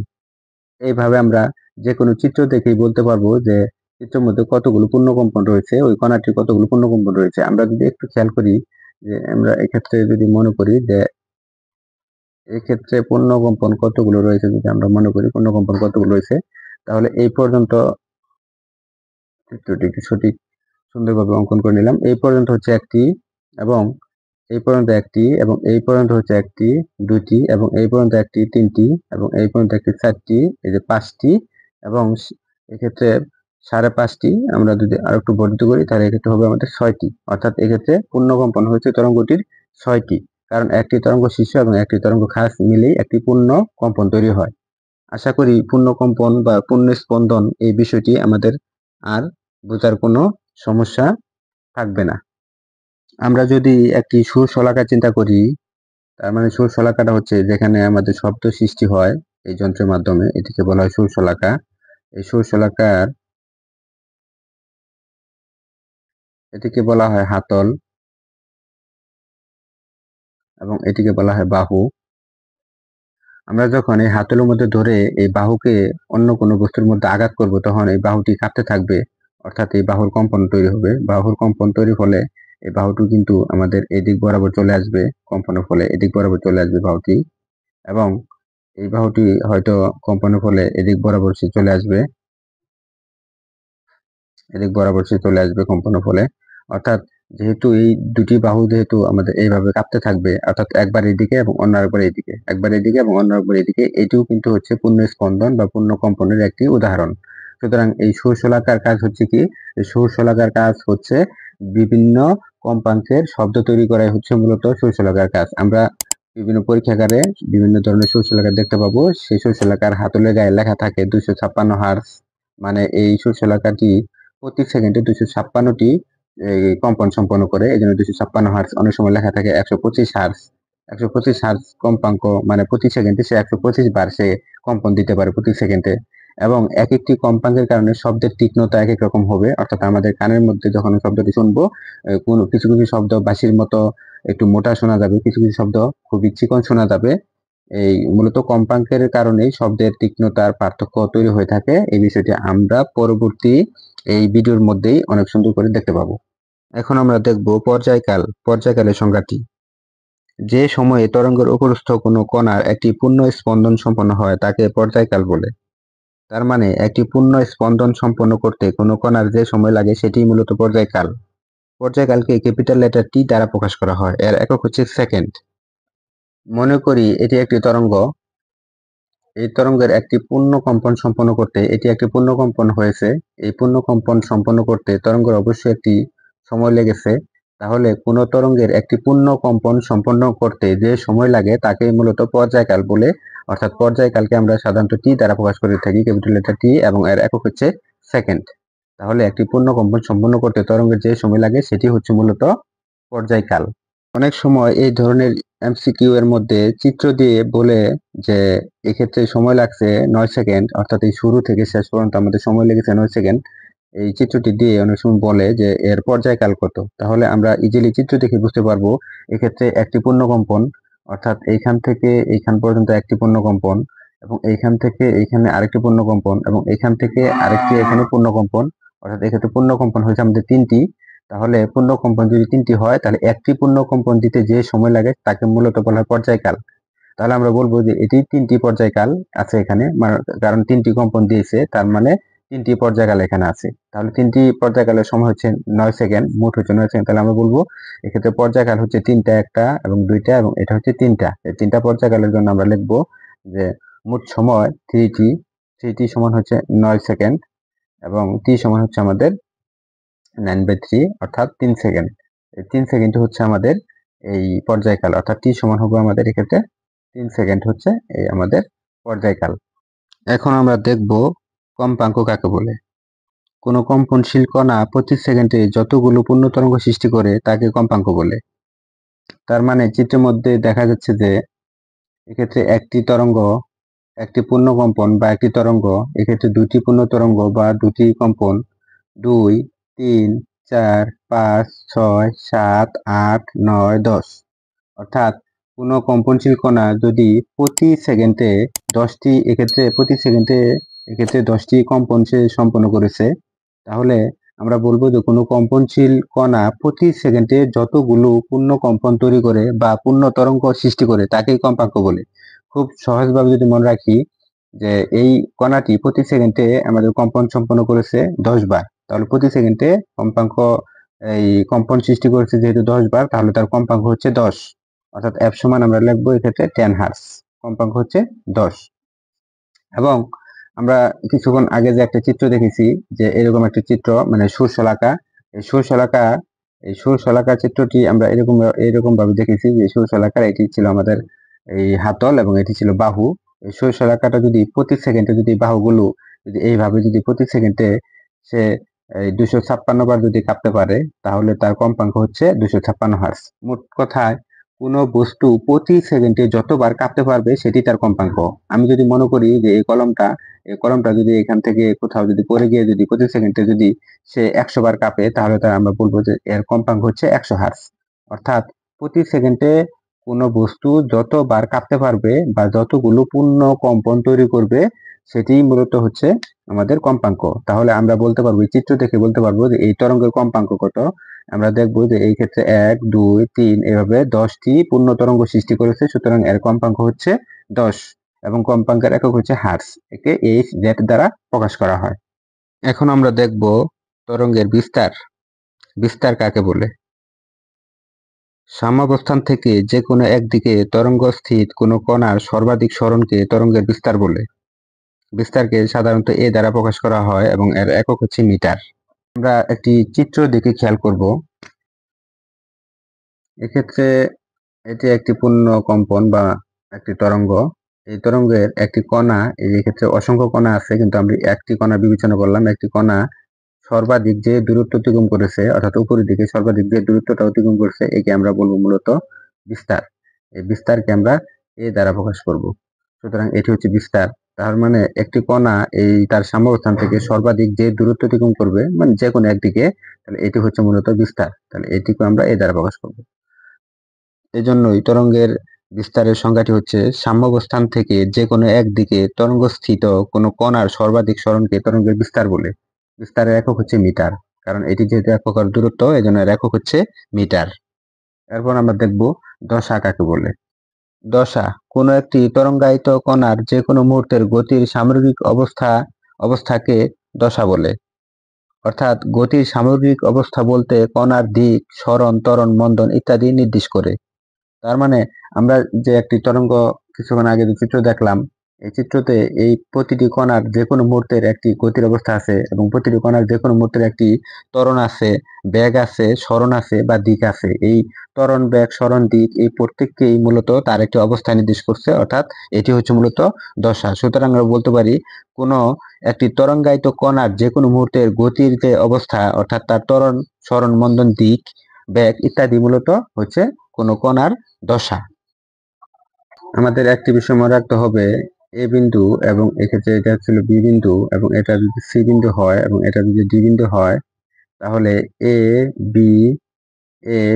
Speaker 1: এইভাবে আমরা যে কোনো চিত্র দেখেই বলতে পারবো যে চিত্রের মধ্যে কতগুলো পূর্ণকম্পন রয়েছে, ওই কণাটির কতগুলো পূর্ণকম্পন রয়েছে। আমরা যদি একটু খেয়াল করি যে আমরা এক্ষেত্রে যদি মনে করি যে এক্ষেত্রে পূর্ণকম্পন কতগুলো রয়েছে, যদি আমরা মনে করি পূর্ণকম্পন কতগুলো রয়েছে, তাহলে এই পর্যন্ত চিত্রটি সঠিক সুন্দরভাবে অঙ্কন করে নিলাম। এই পর্যন্ত হচ্ছে একটি, এবং এই পর্যন্ত একটি, এবং এই পর্যন্ত হচ্ছে একটি, দুটি, এবং এই পর্যন্ত একটি, তিনটি, এবং এই পর্যন্ত একটি, চারটি, এই যে পাঁচটি, এবং এক্ষেত্রে 5.5টি। আমরা যদি আর একটু বর্ধিত করি তাহলে এক্ষেত্রে হবে আমাদের 6টি। অর্থাৎ এক্ষেত্রে পূর্ণকম্পন হয়েছে তরঙ্গটির 6টি, কারণ একটি তরঙ্গ শীর্ষ এবং একটি তরঙ্গ খাস মিলেই একটি পূর্ণ কম্পন তৈরি হয়। আশা করি পূর্ণকম্পন বা পূর্ণ স্পন্দন এই বিষয়টি আমাদের আর বোঝার কোনো সমস্যা থাকবে না। আমরা যদি একটি সুরশলাকা চিন্তা করি, তার মানে সুরশলাকাটা হচ্ছে যেখানে আমাদের শব্দ সৃষ্টি হয় এই যন্ত্রের মাধ্যমে, এটিকে বলা হয় সুরশলাকা। এই সুরশলাকার এটিকে বলা হয় হাতল, এবং এটিকে বলা হয় বাহু। আমরা যখন এই হাতলের মধ্যে ধরে এই বাহুকে অন্য কোনো বস্তুর মধ্যে আঘাত করব, তখন এই বাহুটি কাঁপতে থাকবে, অর্থাৎ এই বাহুর কম্পন তৈরি হবে। বাহুর কম্পন তৈরির ফলে এই বাহুটি কিন্তু আমাদের এদিক বরাবর চলে আসবে, কম্পনের ফলে এদিক বরাবর চলে আসবে বাহুটি, এবং এই বাহুটি হয়তো কম্পনের ফলে এদিক বরাবর সে চলে আসবে, এদিক বরাবর সে চলে আসবে কম্পনের ফলে। অর্থাৎ যেহেতু এই দুটি বাহু যেহেতু আমাদের এইভাবে কাঁপতে থাকবে, অর্থাৎ একবার এদিকে এবং অন্য একবার এদিকে, একবার এদিকে এবং অন্য একবার এদিকে, এটিও কিন্তু হচ্ছে পূর্ণ স্পন্দন বা পূর্ণ কম্পনের একটি উদাহরণ। সুতরাং এই সুরশলাকার কাজ হচ্ছে কি? এই সুরশলাকার কাজ হচ্ছে বিভিন্ন কম্পাঙ্কের শব্দ তৈরি করাই হচ্ছে মূলত সুরশলাকার কাজ। আমরা বিভিন্ন পরীক্ষাগারে বিভিন্ন ধরনের সুরশলাকা দেখতে পাবো। সেই সুরশলাকার হাতলের গায়ে লেখা থাকে 256 হার্জ, মানে এই সুরশলাকাটি প্রতি সেকেন্ডে 256টি কম্পন সম্পন্ন করে, এই জন্য 256 হার্জ। অনেক সময় লেখা থাকে 125 হার্জ। 125 হার্জ কম্পাঙ্ক, মানে প্রতি সেকেন্ডে সে 125 বার সে কম্পন দিতে পারে প্রতি সেকেন্ডে। এবং এক একটি কম্পাঙ্কের কারণে শব্দের তীক্ষ্ণতা এক এক রকম হবে। অর্থাৎ আমাদের কানের মধ্যে যখন শব্দটি শুনবো, কোনো কিছু কিছু শব্দ বাঁশির মতো একটু মোটা শোনা যাবে, কিছু কিছু শব্দ খুবই চিকন শোনা যাবে। এই মূলত কম্পাঙ্কের কারণেই শব্দের তীক্ষ্ণতার পার্থক্য তৈরি হয়ে থাকে। এই বিষয়টি আমরা পরবর্তী এই ভিডিওর মধ্যেই অনেক সুন্দর করে দেখতে পাবো। এখন আমরা দেখব পর্যায়কাল। পর্যায়কালের সংজ্ঞাটি: যে সময়ে তরঙ্গের উপরস্থ কোনো কণার একটি পূর্ণ স্পন্দন সম্পন্ন হয় তাকে পর্যায়কাল বলে। তার মানে একটি পূর্ণ স্পন্দন সম্পন্ন করতে কোনো কণার যে সময় লাগে সেটিই মূলত পর্যায়কাল। পর্যায়কালকে ক্যাপিটাল লেটার টি দ্বারা প্রকাশ করা হয়। এর একক হচ্ছে সেকেন্ড। মনে করি এটি একটি তরঙ্গ। এই তরঙ্গের একটি পূর্ণ কম্পন সম্পন্ন করতে এটি একটি পূর্ণ কম্পন হয়েছে। এই পূর্ণ কম্পন সম্পন্ন করতে তরঙ্গের অবশ্যই একটি সময় লেগেছে। তাহলে কোন তরঙ্গের একটি পূর্ণ কম্পন সম্পন্ন করতে যে সময় লাগে তাকে মূলত পর্যায়কাল বলে। অর্থাৎ পর্যায়কালকে আমরা সাধারণত টি দ্বারা প্রকাশ করে থাকি, ক্যাপিটাল লেটার টি, এবং এর একক হচ্ছে সেকেন্ড। তাহলে একটি পূর্ণ কম্পন সম্পন্ন করতে তরঙ্গের যে সময় লাগে সেটি হচ্ছে মূলত পর্যায়কাল। অনেক সময় এই ধরনের এমসিকিউ এর মধ্যে চিত্র দিয়ে বলে যে এক্ষেত্রে সময় লাগছে 9 সেকেন্ড, অর্থাৎ এই শুরু থেকে শেষ পর্যন্ত আমাদের সময় লেগেছে 9 সেকেন্ড। এই চিত্রটি দিয়ে অনেক সময় বলে যে এর পর্যায়কাল কত। তাহলে আমরা ইজিলি চিত্র দেখে বুঝতে পারবো এক্ষেত্রে একটি পূর্ণকম্পন, অর্থাৎ এইখান থেকে এইখান পর্যন্ত একটি পূর্ণকম্পন, এবং এইখান থেকে এইখানে আরেকটি পূর্ণকম্পন, এবং এইখান থেকে আরেকটি এখানে পূর্ণকম্পন। অর্থাৎ এক্ষেত্রে পূর্ণকম্পন হয়েছে আমাদের 3টি। তাহলে পূর্ণকম্পন যদি 3টি হয় তাহলে একটি পূর্ণকম্পন দিতে যে সময় লাগে তাকে মূলত বলা হয় পর্যায়কাল। তাহলে আমরা বলবো যে এটি 3টি পর্যায়কাল আছে এখানে, কারণ 3টি কম্পন দিয়েছে, তার মানে 3টি পর্যায়কাল এখানে আছে। তাহলে 3টি পর্যায়কালের সময় হচ্ছে 9 সেকেন্ড, মোট হচ্ছে 9 সেকেন্ড। তাহলে আমরা বলবো এক্ষেত্রে পর্যায়কাল হচ্ছে 3টা, একটা এবং 2টা, এবং এটা হচ্ছে 3টা। এই 3টা পর্যায়কালের জন্য আমরা লিখবো যে মোট সময় 3টি। 3টি সমান হচ্ছে 9 সেকেন্ড, এবং টি সমান হচ্ছে আমাদের 9/3, অর্থাৎ 3 সেকেন্ড। এই 3 সেকেন্ড হচ্ছে আমাদের এই পর্যায়কাল, অর্থাৎ টি সমান হবে আমাদের এক্ষেত্রে 3 সেকেন্ড হচ্ছে এই আমাদের পর্যায়কাল। এখন আমরা দেখব কম্পাঙ্ক কাকে বলে। কোনো কম্পনশীল কণা প্রতি সেকেন্ডে যতগুলো পূর্ণ তরঙ্গ সৃষ্টি করে তাকে কম্পাঙ্ক বলে। তার মানে চিত্রের মধ্যে দেখা যাচ্ছে যে এক্ষেত্রে একটি তরঙ্গ, একটি পূর্ণ কম্পন বা একটি তরঙ্গ, এক্ষেত্রে দুটি পূর্ণ তরঙ্গ বা দুটি কম্পন, 2, 3, 4, 5, 6, 7, 8, 9, 10। অর্থাৎ কোনো কম্পনশীল কণা যদি প্রতি সেকেন্ডে 10টি, এক্ষেত্রে প্রতি সেকেন্ডে এক্ষেত্রে 10টি কম্পন সে সম্পন্ন করেছে, তাহলে আমরা বলবো যে কোনো কম্পনশীল কণা প্রতি সেকেন্ডে যতগুলো পূর্ণ কম্পন তৈরি করে বা পূর্ণ তরঙ্গ সৃষ্টি করে তাকেই কম্পাঙ্ক বলে। খুব সহজভাবে যদি মনে রাখি যে এই কণাটি প্রতি সেকেন্ডে আমাদের কম্পন সম্পন্ন করেছে 10 বার, তাহলে প্রতি সেকেন্ডে কম্পাঙ্ক এই কম্পন সৃষ্টি করেছে যেহেতু 10 বার, তাহলে তার কম্পাঙ্ক হচ্ছে 10, অর্থাৎ f সমান আমরা লিখবো এক্ষেত্রে 10 হার্টজ, কম্পাঙ্ক হচ্ছে 10। এবং আমরা কিছুক্ষণ আগে যে একটা চিত্র দেখেছি যে এরকম একটা চিত্র মানে সুরশলাকা, এই সুরশলাকা চিত্রটি আমরা এরকম ভাবে দেখেছি যে সুরশলাকার এটি ছিল আমাদের এই হাতল এবং এটি ছিল বাহু। এই সুরশলাকাটা যদি প্রতি সেকেন্ডে যদি বাহুগুলো যদি এইভাবে যদি প্রতি সেকেন্ডে সে 256 বার যদি কাঁপতে পারে তাহলে তার কম্পাঙ্ক হচ্ছে 256 হার্টজ। মোট কথায় কোনো বস্তু প্রতি সেকেন্ডে যতবার কাঁপতে পারবে সেটি তার কম্পাঙ্ক। আমি যদি মনে করি যে এই কলমটা যদি এখান থেকে কোথাও যদি পড়ে গিয়ে যদি প্রতি সেকেন্ডে যদি সে 100 বার কাঁপে তাহলে তার আমরা বলবো যে এর কম্পাঙ্ক হচ্ছে 100 হার্টজ। অর্থাৎ প্রতি সেকেন্ডে কোনো বস্তু যতবার কাঁপতে পারবে বা যতগুলো পূর্ণ কম্পন তৈরি করবে সেটি মূলত হচ্ছে আমাদের কম্পাঙ্ক। তাহলে আমরা বলতে পারবো এই চিত্র দেখে বলতে পারবো যে এই তরঙ্গের কম্পাঙ্ক কত। আমরা দেখবো যে এই ক্ষেত্রে 1 2 3 এভাবে 10টি পূর্ণ তরঙ্গ সৃষ্টি করেছে, সুতরাং এর কম্পাঙ্ক হচ্ছে 10 এবং কম্পাঙ্কের একক হচ্ছে হার্টজ। একে এইচ জেড দ্বারা প্রকাশ করা হয়। এখন আমরা দেখব তরঙ্গের বিস্তার কাকে বলে। সাম্যাবস্থান থেকে যে কোনো একদিকে তরঙ্গ স্থিত কোনো কণার সর্বাধিক সরণকে তরঙ্গের বিস্তার বলে। বিস্তারকে সাধারণত এ দ্বারা প্রকাশ করা হয় এবং এর একক হচ্ছে মিটার। আমরা একটি চিত্র দেখে খেয়াল করব। এক্ষেত্রে এটি একটি পূর্ণ কম্পন বা একটি তরঙ্গ। এই তরঙ্গের একটি কণা, এই ক্ষেত্রে অসংখ্য কণা আছে কিন্তু আমরা একটি কণা বিবেচনা করলাম। একটি কণা সর্বাধিক যে দূরত্ব অতিক্রম করেছে অর্থাৎ উপরের দিকে সর্বাধিক যে দূরত্বটা অতিক্রম করেছে একে আমরা বলবো মূলত বিস্তার। এই বিস্তারকে আমরা এ দ্বারা প্রকাশ করব। সুতরাং এটি হচ্ছে বিস্তার। তার মানে একটি কণা এই তার সাম্যাবস্থান থেকে সর্বাধিক যে দূরত্ব অতিক্রম করবে মানে যে কোনো একদিকে, তাহলে এটি হচ্ছে মূলত বিস্তার। তাহলে এটিকে আমরা এ দ্বারা প্রকাশ করব। এজন্যই তরঙ্গের বিস্তারের সংজ্ঞাটি হচ্ছে সাম্যাবস্থান থেকে যে কোনো একদিকে তরঙ্গস্থিত কোনো কণার সর্বাধিক সরণকে তরঙ্গের বিস্তার বলে। বিস্তারের একক হচ্ছে মিটার, কারণ এটি যেহেতু এক প্রকার দূরত্ব এজন্য এর একক হচ্ছে মিটার। এরপর আমরা দেখব দশা কাকে বলে। দশা কোনো একটি তরঙ্গায়িত কণার যে কোনো মুহূর্তের গতির সামগ্রিক অবস্থাকে দশা বলে। অর্থাৎ গতির সামগ্রিক অবস্থা বলতে কণার দিক, সরণ, ত্বরণ, মন্দন ইত্যাদি নির্দেশ করে। তার মানে আমরা যে একটি তরঙ্গ কিছুক্ষণ আগে যে চিত্র দেখলাম, এই চিত্রতে এই প্রতিটি কণার যে কোনো মুহূর্তের একটি গতির অবস্থা আছে এবং প্রতিটি কণার যে কোনো মুহূর্তের একটি ত্বরণ আছে, বেগ আছে, সরণ আছে বা দিক আছে। এই ত্বরণ, বেগ, সরণ, দিক এই প্রত্যেককেই মূলত তার একটি অবস্থা নির্দেশ করছে, অর্থাৎ এটি হচ্ছে মূলত দশা। সুতরাং আমরা বলতে পারি কোনো একটি তরঙ্গায়িত কণার যে কোনো মুহূর্তের গতির যে অবস্থা অর্থাৎ তার ত্বরণ, সরণ, মন্দন, দিক, বেগ ইত্যাদি মূলত হচ্ছে কোনো কণার দশা। আমাদের একটি বিষয় মনে রাখতে হবে, এ বিন্দু এবং এক্ষেত্রে এটা ছিল বি বিন্দু এবং এটা যদি সি বিন্দু হয় এবং এটা যদি ডি বিন্দু হয় তাহলে এ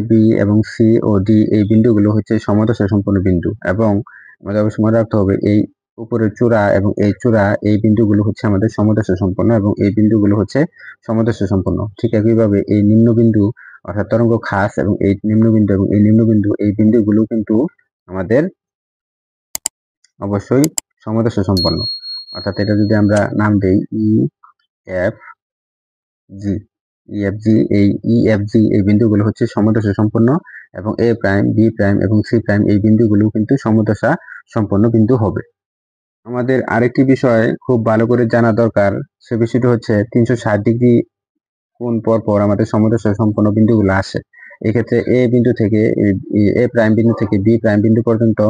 Speaker 1: বি এবং সি ও ডি এই বিন্দুগুলো হচ্ছে সমদশা সম্পন্ন বিন্দু। এবং আমাদের অবশ্যই মনে রাখতে হবে এই উপরের চূড়া এবং এই চূড়া এই বিন্দুগুলো হচ্ছে আমাদের সমদশা সম্পন্ন এবং এই বিন্দুগুলো হচ্ছে সমদশা সম্পন্ন। ঠিক একইভাবে এই নিম্নবিন্দু অর্থাৎ তরঙ্গ খাস এবং এই নিম্নবিন্দু এবং এই নিম্নবিন্দু এই বিন্দুগুলো কিন্তু আমাদের অবশ্যই সমদশা সম্পন্ন। অর্থাৎ এটা যদি আমরা নাম দেই এফ জি, এই বিন্দুগুলো হচ্ছে সমদশা সম্পন্ন এবং এ প্রাইম, বি প্রাইম এবং সি প্রাইম এই বিন্দুগুলো কিন্তু সমদশা সম্পন্ন বিন্দু হবে। আমাদের আরেকটি বিষয় খুব ভালো করে জানা দরকার, সে বিষয়টি হচ্ছে 360 ডিগ্রি কোণ পর আমাদের সমদশা সম্পন্ন বিন্দুগুলো আসে। এক্ষেত্রে এ বিন্দু থেকে এ প্রাইম বিন্দু থেকে বি প্রাইম বিন্দু পর্যন্ত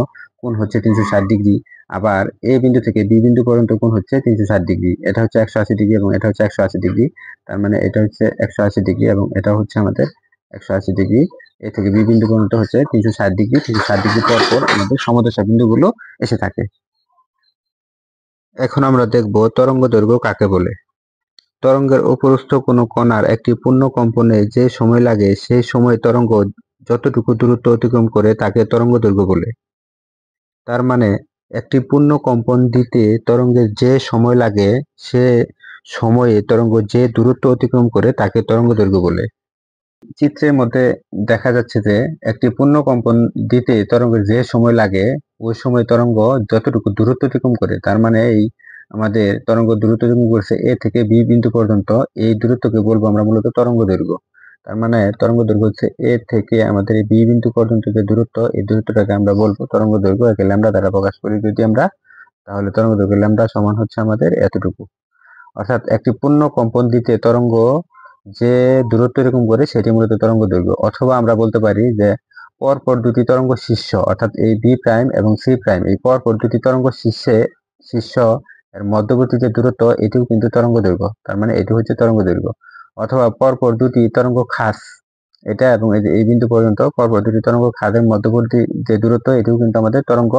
Speaker 1: কোণ হচ্ছে 360 ডিগ্রি, আবার এ বিন্দু থেকে বি বিন্দু পর্যন্ত কোণ হচ্ছে 360 ডিগ্রি। এটা হচ্ছে 180 ডিগ্রি এবং এটা হচ্ছে 180 ডিগ্রি। তার মানে এটা হচ্ছে 180 ডিগ্রি এবং এটা হচ্ছে আমাদের 180 ডিগ্রি। এ থেকে বি বিন্দু পর্যন্ত হচ্ছে 360 ডিগ্রি। 360 ডিগ্রি পর আমাদের সমদশা বিন্দুগুলো এসে থাকে। এখন আমরা দেখব তরঙ্গ দৈর্ঘ্য কাকে বলে। তরঙ্গের উপরস্থ কোনো কণার একটি পূর্ণ কম্পনে যে সময় লাগে সেই সময় তরঙ্গ যতটুকু দূরত্ব অতিক্রম করে তাকে তরঙ্গ দৈর্ঘ্য বলে। তার মানে একটি পূর্ণ কম্পন দিতে তরঙ্গের যে সময় লাগে সে সময়ে তরঙ্গ যে দূরত্ব অতিক্রম করে তাকে তরঙ্গ দৈর্ঘ্য বলে। চিত্রের মধ্যে দেখা যাচ্ছে যে একটি পূর্ণ কম্পন দিতে তরঙ্গের যে সময় লাগে ওই সময় তরঙ্গ যতটুকু দূরত্ব অতিক্রম করে, তার মানে এই আমাদের তরঙ্গ দূরত্ব অতিক্রম করছে এ থেকে বি বিন্দু পর্যন্ত, এই দূরত্বকে বলবো আমরা মূলত তরঙ্গ দৈর্ঘ্য। তার মানে তরঙ্গ দৈর্ঘ্য হচ্ছে এ থেকে আমাদের এই বি বিন্দু পর্যন্ত যে দূরত্ব, এই দূরত্বটাকে আমরা বলবো তরঙ্গ দৈর্ঘ্য। একে ল্যামডা দ্বারা প্রকাশ করি যদি আমরা, তাহলে তরঙ্গ দৈর্ঘ্য ল্যামডা সমান হচ্ছে আমাদের এতটুকু। অর্থাৎ একটি পূর্ণ কম্পন দিতে তরঙ্গ যে দূরত্ব এরকম করে সেটি মূলত তরঙ্গ দৈর্ঘ্য। অথবা আমরা বলতে পারি যে পরপর দুটি তরঙ্গ শীর্ষ, অর্থাৎ এই বি প্রাইম এবং সি প্রাইম, এই পরপর দুটি তরঙ্গ শীর্ষ এর মধ্যবর্তী যে দূরত্ব এটিও কিন্তু তরঙ্গ দৈর্ঘ্য, তার মানে এটি হচ্ছে তরঙ্গ দৈর্ঘ্য। অথবা পরপর দুটি তরঙ্গ খাস, এটা এবং এই বিন্দু পর্যন্ত পরপর দুটি তরঙ্গ খাদের মধ্যবর্তী যে দূরত্ব এটিও কিন্তু আমাদের তরঙ্গ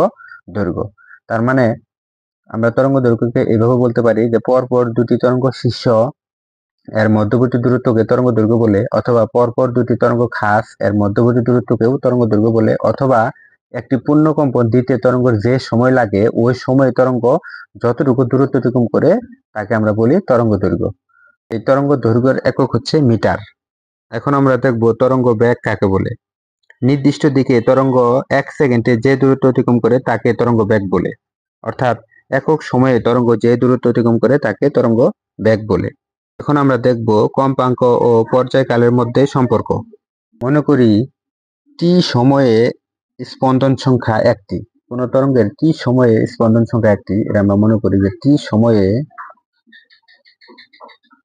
Speaker 1: দৈর্ঘ্য। তার মানে আমরা তরঙ্গ দৈর্ঘ্যকে এইভাবে বলতে পারি যে পরপর দুটি তরঙ্গ শীর্ষ এর মধ্যবর্তী দূরত্বকে তরঙ্গ দৈর্ঘ্য বলে, অথবা পরপর দুটি তরঙ্গ খাস এর মধ্যবর্তী দূরত্বকেও তরঙ্গ দৈর্ঘ্য বলে, অথবা একটি পূর্ণ কম্পন দিতে তরঙ্গের যে সময় লাগে ওই সময় তরঙ্গ যতটুকু দূরত্ব অতিক্রম করে তাকে আমরা বলি তরঙ্গ দৈর্ঘ্য। এই তরঙ্গ দৈর্ঘ্যের একক হচ্ছে মিটার। এখন আমরা দেখব তরঙ্গ বেগ কাকে বলে। নির্দিষ্ট দিকে তরঙ্গ 1 সেকেন্ডে যে দূরত্ব অতিক্রম করে তাকে তরঙ্গ বেগ বলে। অর্থাৎ একক সময়ে তরঙ্গ যে দূরত্ব অতিক্রম করে তাকে তরঙ্গ বেগ বলে। এখন আমরা দেখব কম্পাঙ্ক ও পর্যায়কালের মধ্যে সম্পর্ক। মনে করি টি সময়ে স্পন্দন সংখ্যা একটি। কোন তরঙ্গের টি সময়ে স্পন্দন সংখ্যা একটি, এটা আমরা মনে করি যে টি সময়ে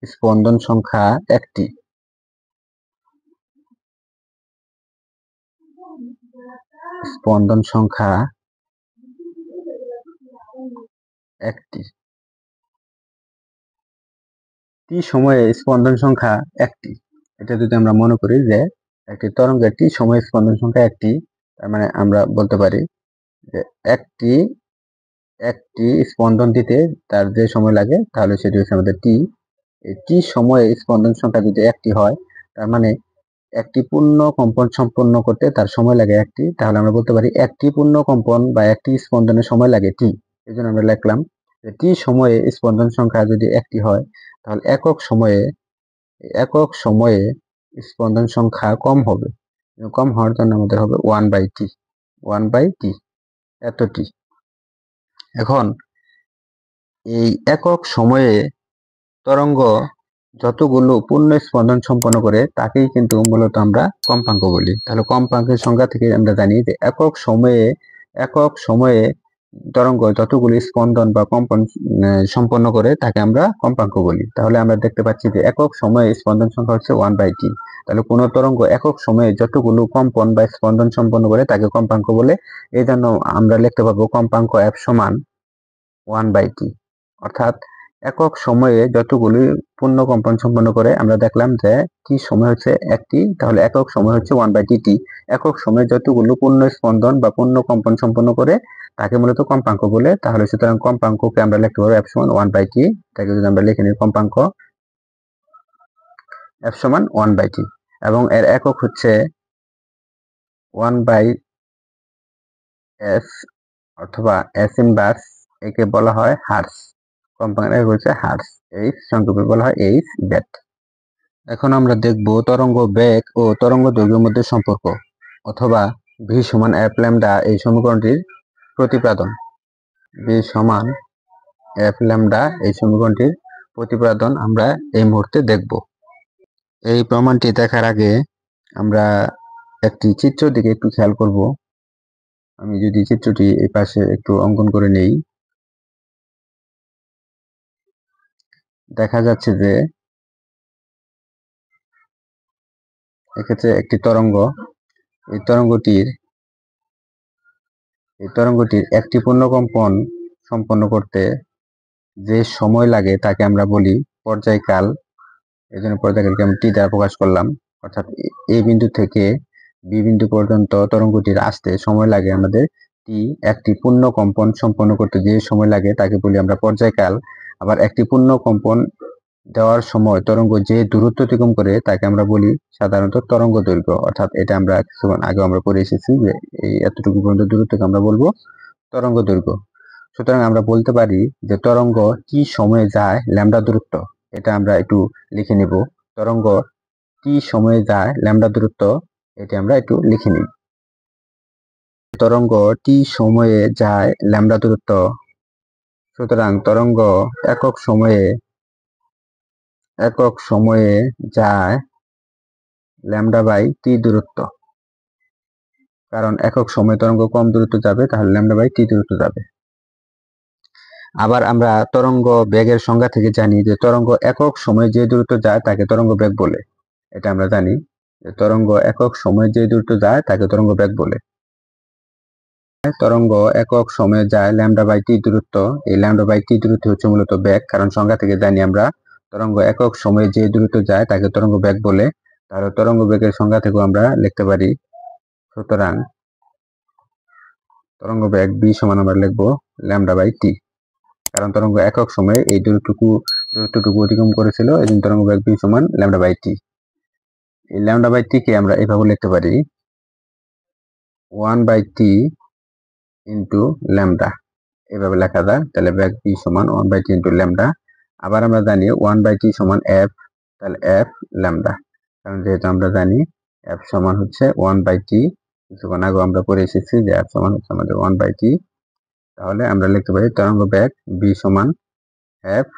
Speaker 1: স্পন্দন সংখ্যা একটি। স্পন্দন সংখ্যা একটি। টি সময়ে স্পন্দন সংখ্যা একটি, এটা যদি আমরা মনে করি যে একটি তরঙ্গের টি সময়ে স্পন্দন সংখ্যা একটি, তার মানে আমরা বলতে পারি যে একটি স্পন্দন দিতে তার যে সময় লাগে তাহলে সেটি হচ্ছে আমাদের টি। এই টি সময়ে স্পন্দন সংখ্যা যদি একটি হয়, তার মানে একটি পূর্ণ কম্পন সম্পন্ন করতে তার সময় লাগে একটি, তাহলে আমরা বলতে পারি একটি পূর্ণ কম্পন বা একটি স্পন্দনের সময় লাগে টি। এই জন্য আমরা লিখলাম যে টি সময়ে স্পন্দন সংখ্যা যদি একটি হয়, তাহলে একক সময়ে স্পন্দন সংখ্যা কম হবে। কম হওয়ার জন্য আমাদের হবে 1/t, 1/t, এত টি। এখন এই একক সময়ে তরঙ্গ যতগুলো পূর্ণ স্পন্দন সম্পন্ন করে তাকেই কিন্তু মূলত আমরা কম্পাঙ্ক বলি। তাহলে কম্পাঙ্কের সংজ্ঞা থেকে আমরা জানি যে একক সময়ে তরঙ্গ যতগুলি স্পন্দন বা কম্পন সম্পন্ন করে তাকে আমরা কম্পাঙ্ক বলি। তাহলে আমরা দেখতে পাচ্ছি যে একক সময়ে স্পন্দন সংখ্যা হচ্ছে 1/t। তাহলে কোন তরঙ্গ একক সময়ে যতগুলো কম্পন বা স্পন্দন সম্পন্ন করে তাকে কম্পাঙ্ক বলে। এই জন্য আমরা লিখতে পারবো কম্পাঙ্ক f সমান 1/t। অর্থাৎ একক সময়ে যতগুলি পূর্ণ কম্পন সম্পন্ন করে, আমরা দেখলাম যে টি সময় হচ্ছে একটি, তাহলে একক সময় হচ্ছে 1/t। একক সময়ে যতগুলো পূর্ণ স্পন্দন বা পূর্ণ কম্পন সম্পন্ন করে তাকে মূলত কম্পাঙ্ক বলে। তাহলে সুতরাং কম্পাঙ্ককে আমরা লিখতে পারবো f সমান 1/t। তাকে যদি আমরা লিখে নিই কম্পাঙ্ক f সমান 1/t, এবং এর একক হচ্ছে 1/s অথবা s ইনভার্স, একে বলা হয় হার্টজ। কম্পাঙ্কের হচ্ছে হার্টজ, এইচ সংক্ষেপে বলা হয় এইচ ব্যাট। এখন আমরা দেখব তরঙ্গ বেগ ও তরঙ্গ দৈর্ঘ্যের মধ্যে সম্পর্ক, অথবা ভি সমান এফ ল্যামডা এই সমীকরণটির প্রতিপাদন। ভি সমান এফ ল্যামডা এই সমীকরণটির প্রতিপাদন আমরা এই মুহূর্তে দেখব। এই প্রমাণটি দেখার আগে আমরা একটি চিত্র দিকে একটু খেয়াল করব। আমি যদি চিত্রটি এই পাশে একটু অঙ্কন করে নেই, দেখা যাচ্ছে যে এক্ষেত্রে একটি তরঙ্গ, এই তরঙ্গটির একটি পূর্ণকম্পন সম্পন্ন করতে যে সময় লাগে তাকে আমরা বলি পর্যায়কাল। এই জন্য পর্যায়কালকে আমি টি দ্বারা প্রকাশ করলাম। অর্থাৎ এই বিন্দু থেকে বি বিন্দু পর্যন্ত তরঙ্গটির আসতে সময় লাগে আমাদের টি। একটি পূর্ণ কম্পন সম্পন্ন করতে যে সময় লাগে তাকে বলি আমরা পর্যায়কাল। আবার একটি পূর্ণ কম্পন দেওয়ার সময় তরঙ্গ যে দূরত্ব অতিক্রম করে তাকে আমরা বলি সাধারণত তরঙ্গ দৈর্ঘ্য। অর্থাৎ এটা আমরা কিছুক্ষণ আগে আমরা পড়ে এসেছি যে এই এতটুকু পর্যন্ত দূরত্বকে আমরা বলবো তরঙ্গ দৈর্ঘ্য। সুতরাং আমরা বলতে পারি যে তরঙ্গ কি সময়ে যায় ল্যামডা দূরত্ব। এটা আমরা একটু লিখে নিব। তরঙ্গ কি সময়ে যায় ল্যামডা দূরত্ব, এটি আমরা একটু লিখে নিই। তরঙ্গ টি সময়ে যায় ল্যামডা দূরত্ব। সুতরাং তরঙ্গ একক সময়ে যায় ল্যামডা বাই টি দূরত্ব। কারণ একক সময়ে তরঙ্গ কম দূরত্ব যাবে, তাহলে ল্যামডা বাই টি দূরত্ব যাবে। আবার আমরা তরঙ্গ বেগের সংজ্ঞা থেকে জানি যে তরঙ্গ একক সময়ে যে দূরত্ব যায় তাকে তরঙ্গ বেগ বলে। এটা আমরা জানি যে তরঙ্গ একক সময়ে যে দূরত্ব যায় তাকে তরঙ্গ বেগ বলে। তরঙ্গ একক সময়ে যায় ল্যামডা বাই টি দূরত্ব। এই ল্যামডা বাই টি দূরত্ব হচ্ছে মূলত বেগ, কারণ সংজ্ঞা থেকে জানি আমরা তরঙ্গ একক সময়ে যে দূরত্ব যায় তাকে তরঙ্গ বেগ বলে। তাহলে তরঙ্গ বেগের সংজ্ঞা থেকেও আমরা লিখতে পারি। সুতরাং তরঙ্গ বেগ বি সমান আমরা লিখবো ল্যামডা বাই টি, কারণ তরঙ্গ একক সময়ে এই দূরত্বটুকু অতিক্রম করেছিল, এই জন্য তরঙ্গ বেগ বি সমান ল্যামডা বাই টি। এই ল্যামডা বাই টি কে আমরা এভাবে লিখতে পারি 1/t ইন্টু ল্যামডা, এভাবে লেখা যায়। তাহলে বেগ বি সমান 1/t ইন্টু ল্যামডা। আবার আমরা জানি 1/t সমান এফ, তাহলে এফ ল্যামডা, কারণ যেহেতু আমরা জানি এফ সমান হচ্ছে 1/t, কিছুক্ষণ আগে আমরা পড়ে এসেছি যে এফ সমান হচ্ছে আমাদের 1/t। তাহলে আমরা লিখতে পারি তরঙ্গ বেগ বি সমান এফ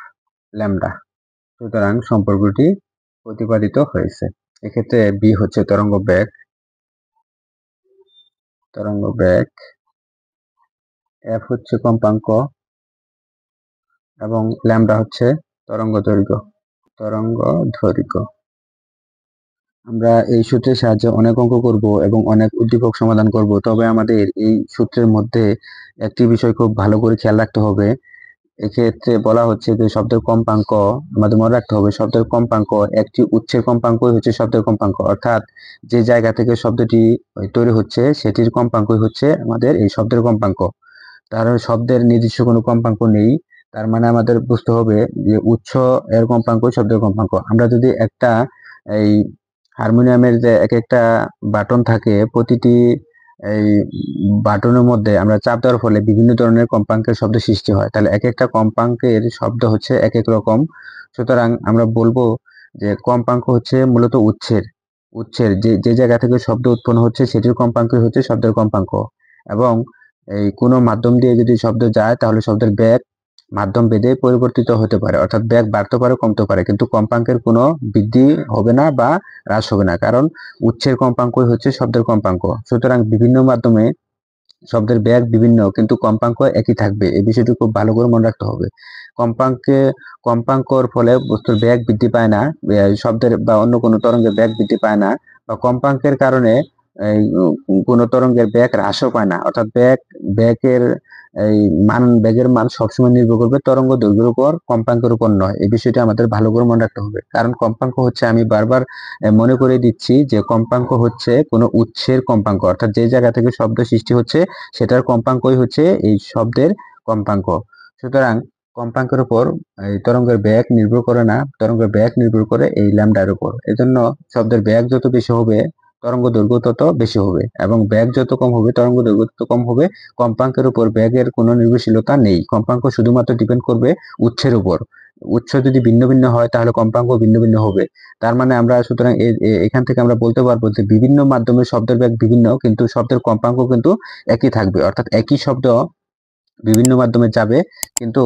Speaker 1: ল্যামডা। সুতরাং সম্পর্কটি প্রতিপাদিত হয়েছে। এক্ষেত্রে বি হচ্ছে তরঙ্গ বেগ, এফ হচ্ছে কম্পাঙ্ক এবং ল্যামডা হচ্ছে তরঙ্গ দৈর্ঘ্য। আমরা এই সূত্রের সাহায্যে অনেক অঙ্ক করব এবং অনেক উদ্দীপক সমাধান করব। তবে আমাদের এই সূত্রের মধ্যে একটি বিষয় খুব ভালো করে খেয়াল রাখতে হবে। এক্ষেত্রে বলা হচ্ছে যে শব্দের কম্পাঙ্ক আমাদের মনে রাখতে হবে। শব্দের কম্পাঙ্ক একটি উচ্চের কম্পাঙ্কই হচ্ছে শব্দের কম্পাঙ্ক, অর্থাৎ যে জায়গা থেকে শব্দটি তৈরি হচ্ছে সেটির কম্পাঙ্কই হচ্ছে আমাদের এই শব্দের কম্পাঙ্ক। তার শব্দের নির্দিষ্ট কোনো কম্পাঙ্ক নেই। তার মানে আমাদের বুঝতে হবে যে উচ্চ এর কম্পাঙ্ক শব্দের কম্পাঙ্ক। আমরা যদি একটা এই হারমোনিয়ামের যে এক একটা বাটন থাকে, প্রতিটি এই বাটনের মধ্যে আমরা চাপ দেওয়ার ফলে বিভিন্ন ধরনের কম্পাঙ্কের শব্দ সৃষ্টি হয়, তাহলে এক একটা কম্পাঙ্কের শব্দ হচ্ছে এক এক রকম। সুতরাং আমরা বলবো যে কম্পাঙ্ক হচ্ছে মূলত উচ্ছের যে জায়গা থেকে শব্দ উৎপন্ন হচ্ছে সেটির কম্পাঙ্কই হচ্ছে শব্দের কম্পাঙ্ক। এবং এই কোনো মাধ্যম দিয়ে যদি শব্দ যায় তাহলে শব্দের বেগ মাধ্যম ভেদে পরিবর্তিত হতে পারে, অর্থাৎ বেগ বাড়তে পারে কমতে পারে, কিন্তু কম্পাঙ্কের কোনো বৃদ্ধি হবে না বা হ্রাস হবে না, কারণ উচ্চের কম্পাঙ্কই হচ্ছে শব্দের কম্পাঙ্ক। সুতরাং বিভিন্ন মাধ্যমে শব্দের বেগ বিভিন্ন কিন্তু কম্পাঙ্ক একই থাকবে, এই বিষয়টি খুব ভালো করে মনে রাখতে হবে। কম্পাঙ্কর ফলে বস্তুর বেগ বৃদ্ধি পায় না, শব্দের বা অন্য কোনো তরঙ্গের বেগ বৃদ্ধি পায় না, বা কম্পাঙ্কের কারণে কোনো তরঙ্গের বেগ হ্রাসও পায় না, অর্থাৎ বেগের মান সবসময় নির্ভর করবে তরঙ্গ দৈর্ঘ্যের উপর, কম্পাঙ্কের উপর নয়। এই বিষয়টি আমাদের ভালো করে মনে রাখতে হবে, কারণ কম্পাঙ্ক হচ্ছে, আমি বারবার মনে করে দিচ্ছি যে কম্পাঙ্ক হচ্ছে কোনো উৎসের কম্পাঙ্ক, অর্থাৎ যে জায়গা থেকে শব্দ সৃষ্টি হচ্ছে সেটার কম্পাঙ্কই হচ্ছে এই শব্দের কম্পাঙ্ক। সুতরাং কম্পাঙ্কের উপর এই তরঙ্গের বেগ নির্ভর করে না, তরঙ্গের বেগ নির্ভর করে এই ল্যামডার উপর। এজন্য শব্দের বেগ যত বেশি হবে তরঙ্গ দৈর্ঘ্য তত বেশি হবে, এবং বেগ যত কম হবে তরঙ্গ দৈর্ঘ্য তত কম হবে। কম্পাঙ্কের উপর বেগের কোনো নির্ভরশীলতা নেই, কম্পাঙ্ক শুধুমাত্র ডিপেন্ড করবে উৎসের উপর। উৎস যদি ভিন্ন ভিন্ন হয় তাহলে কম্পাঙ্ক ভিন্ন ভিন্ন হবে। তার মানে আমরা সুতরাং এখান থেকে আমরা বলতে পারবো যে বিভিন্ন মাধ্যমে শব্দের বেগ বিভিন্ন, কিন্তু শব্দের কম্পাঙ্ক কিন্তু একই থাকবে, অর্থাৎ একই শব্দ বিভিন্ন মাধ্যমে যাবে কিন্তু